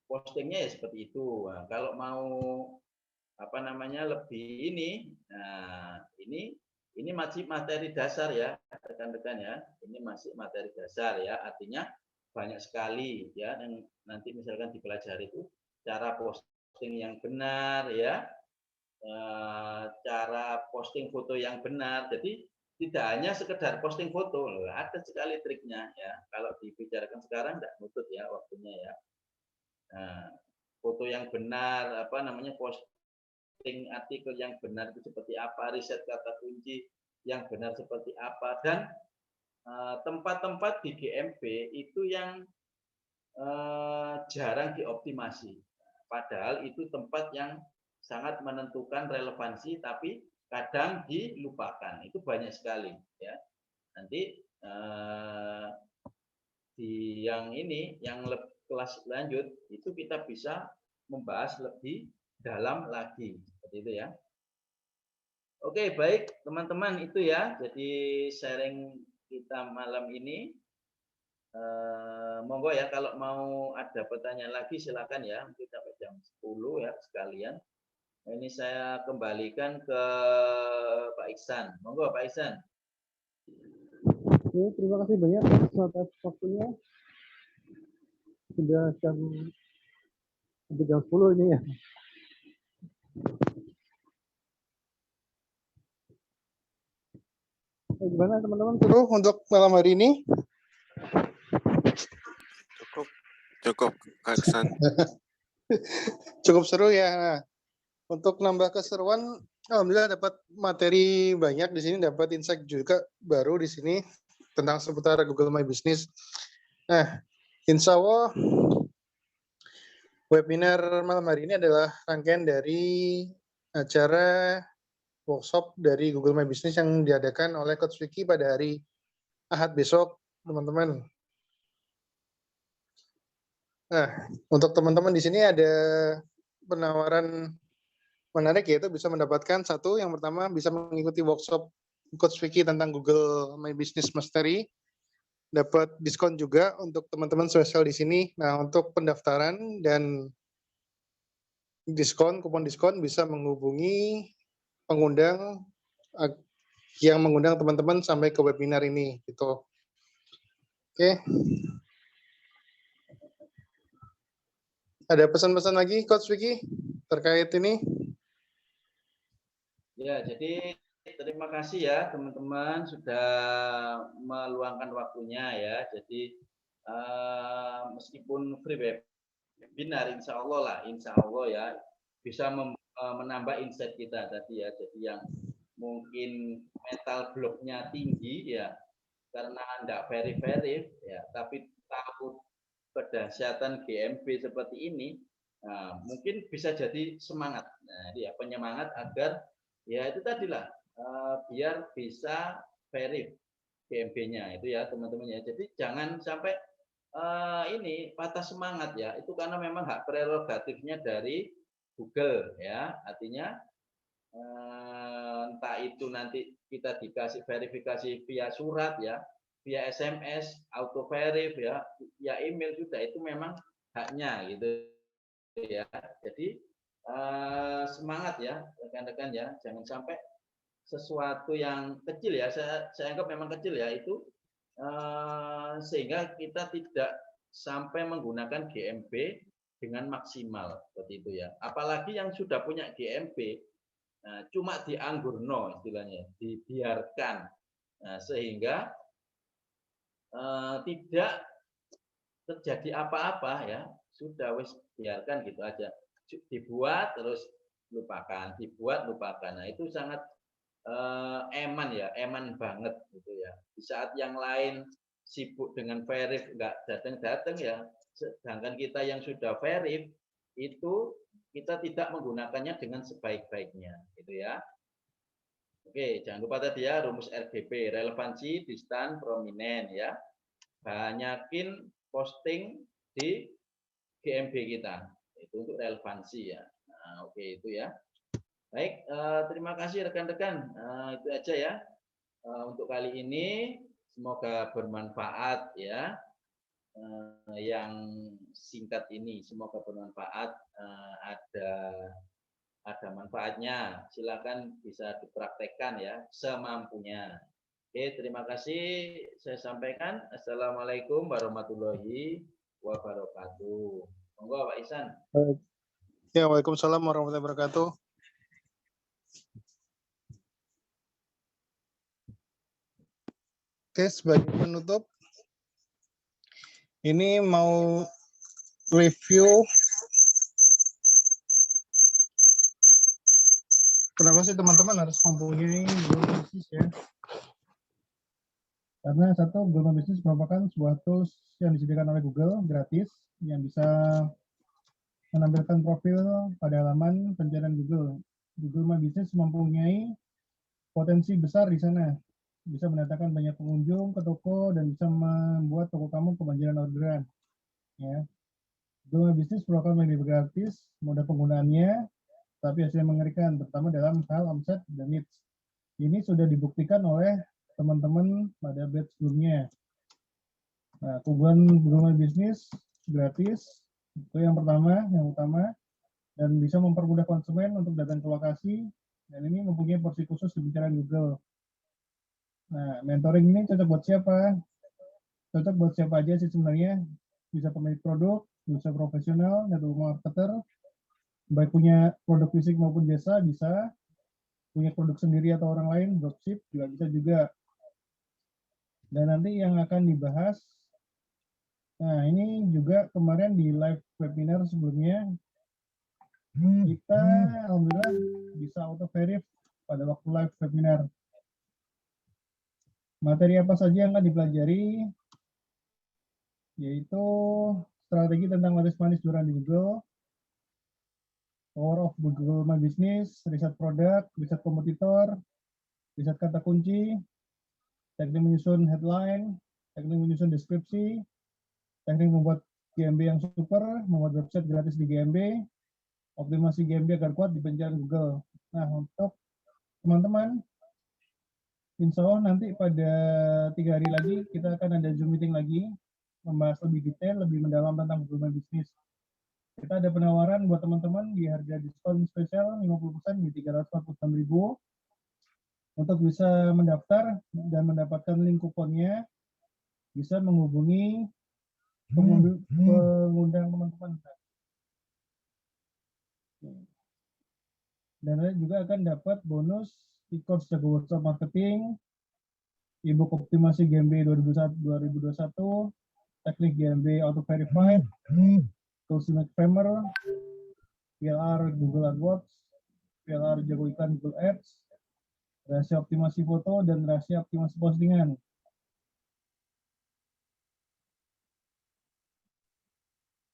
Postingnya ya seperti itu. Nah, kalau mau apa namanya lebih ini, nah ini masih materi dasar ya, rekan-rekan ya. Ini masih materi dasar ya. Artinya banyak sekali ya, yang nanti misalkan dipelajari itu cara posting yang benar ya, cara posting foto yang benar. Jadi tidak hanya sekedar posting foto, ada sekali triknya ya. Kalau dibicarakan sekarang tidak nutut ya waktunya ya. Nah, foto yang benar, apa namanya, posting artikel yang benar itu seperti apa, riset kata kunci yang benar seperti apa, dan tempat-tempat di GMP itu yang jarang dioptimasi. Padahal itu tempat yang sangat menentukan relevansi, tapi kadang dilupakan. Itu banyak sekali ya. Nanti di yang ini, yang kelas lanjut itu kita bisa membahas lebih dalam lagi seperti itu ya. Oke, baik teman-teman, itu ya jadi sharing kita malam ini. Monggo ya, kalau mau ada pertanyaan lagi silakan ya, mungkin sampai jam 10 ya sekalian. Nah, ini saya kembalikan ke Pak Iksan. Monggo Pak Iksan. Oke, terima kasih banyak atas waktunya. Sudah jam 10 ini ya. Gimana teman-teman seru untuk malam hari ini? Cukup Kak Iksan. Cukup seru ya. Nah, untuk nambah keseruan, alhamdulillah dapat materi banyak di sini, dapat insight juga baru di sini tentang seputar Google My Business. Nah, insya Allah webinar malam hari ini adalah rangkaian dari acara workshop dari Google My Business yang diadakan oleh Coach Vicky pada hari Ahad besok, teman-teman. Nah, untuk teman-teman di sini ada penawaran menarik, yaitu bisa mendapatkan satu, yang pertama bisa mengikuti workshop Coach Vicky tentang Google My Business Mastery, dapat diskon juga untuk teman-teman spesial di sini. Nah, untuk pendaftaran dan diskon, kupon diskon bisa menghubungi pengundang yang mengundang teman-teman sampai ke webinar ini gitu. Oke. Ada pesan-pesan lagi Coach Vicky terkait ini? Ya, jadi terima kasih ya teman-teman sudah meluangkan waktunya ya. Jadi meskipun free webinar, insya Allah ya bisa menambah insight kita tadi ya. Jadi yang mungkin mental blocknya tinggi ya karena enggak very ya, tapi tahu kedahsyatan GMB seperti ini, nah, mungkin bisa jadi semangat. Nah, ya penyemangat agar ya itu tadilah biar bisa verif GMB-nya itu ya teman-teman ya. Jadi jangan sampai ini patah semangat ya. Itu karena memang hak prerogatifnya dari Google ya. Artinya entah itu nanti kita dikasih verifikasi via surat ya, via SMS, auto verif ya, via email juga, itu memang haknya gitu ya. Jadi semangat ya rekan-rekan ya, jangan sampai sesuatu yang kecil ya, saya anggap memang kecil ya itu, sehingga kita tidak sampai menggunakan GMB dengan maksimal seperti itu ya. Apalagi yang sudah punya GMB, nah, cuma dianggurno istilahnya, dibiarkan, nah, sehingga tidak terjadi apa-apa ya, sudah wis biarkan gitu aja, dibuat terus lupakan, dibuat lupakan. Nah, itu sangat eman ya, eman banget gitu ya. Di saat yang lain sibuk dengan verif nggak datang-datang ya, sedangkan kita yang sudah verif itu kita tidak menggunakannya dengan sebaik-baiknya gitu ya. Oke, jangan lupa tadi ya rumus RDP, relevansi, distan, prominent ya. Banyakin posting di GMB kita. Itu untuk relevansi ya. Nah, oke itu ya. Baik, terima kasih rekan-rekan. Itu aja ya untuk kali ini. Semoga bermanfaat ya. Yang singkat ini semoga bermanfaat. Ada manfaatnya. Silakan bisa dipraktekkan ya semampunya. Oke, terima kasih. Saya sampaikan. Assalamualaikum warahmatullahi wabarakatuh. Monggo Pak Ihsan. Ya, waalaikumsalam warahmatullahi wabarakatuh. Oke, sebagai penutup, ini mau review kenapa sih teman-teman harus mempunyai Google Business ya? Karena satu, Google Business merupakan sebuah tools yang disediakan oleh Google gratis yang bisa menampilkan profil pada halaman pencarian Google. Google My Business mempunyai potensi besar di sana. Bisa mendatangkan banyak pengunjung ke toko dan bisa membuat toko kamu kebanjiran orderan. Ya. Google My Business merupakan media gratis, mudah penggunaannya, tapi hasilnya mengerikan, terutama dalam hal omset dan needs. Ini sudah dibuktikan oleh teman-teman pada batch sebelumnya. Nah, keunggulan Google My Business gratis, itu yang pertama, yang utama, dan bisa mempermudah konsumen untuk datang ke lokasi, dan ini mempunyai porsi khusus di pencarian Google. Nah, mentoring ini cocok buat siapa? Cocok buat siapa aja sih sebenarnya. Bisa pemilik produk, bisa profesional, network marketer, baik punya produk fisik maupun jasa bisa, punya produk sendiri atau orang lain, dropship juga bisa juga. Dan nanti yang akan dibahas, nah ini juga kemarin di live webinar sebelumnya, kita alhamdulillah bisa auto verify pada waktu live webinar. Materi apa saja yang akan dipelajari, yaitu strategi tentang laris manis jualan di Google, power of Google My Business, riset produk, riset kompetitor, riset kata kunci, teknik menyusun headline, teknik menyusun deskripsi, teknik membuat GMB yang super, membuat website gratis di GMB, optimasi GMB agar kuat di pencarian Google. Nah, untuk teman-teman, insya Allah nanti pada 3 hari lagi kita akan ada Zoom meeting lagi, membahas lebih detail, lebih mendalam tentang Google My Business. Kita ada penawaran buat teman-teman di harga diskon spesial 50% di 346.000 untuk bisa mendaftar dan mendapatkan link kuponnya. Bisa menghubungi pengundang teman-teman. Dan Anda juga akan dapat bonus e-course Jago WhatsApp Marketing, e-book optimasi GMB 2021, teknik GMB Auto Verified, tools Image Framer, PLR Google AdWords, PLR Jago Iklan Google Ads, rahasia optimasi foto, dan rahasia optimasi postingan.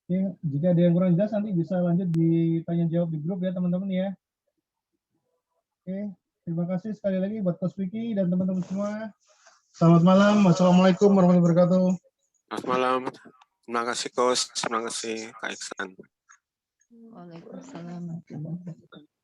Oke, jika ada yang kurang jelas nanti bisa lanjut ditanya jawab di grup ya teman-teman ya. Oke, terima kasih sekali lagi buat Coach Vicky dan teman-teman semua. Selamat malam. Wassalamualaikum warahmatullahi wabarakatuh. Selamat malam. Terima kasih Coach. Terima kasih Kak Ihsan. Waalaikumsalam warahmatullahi wabarakatuh.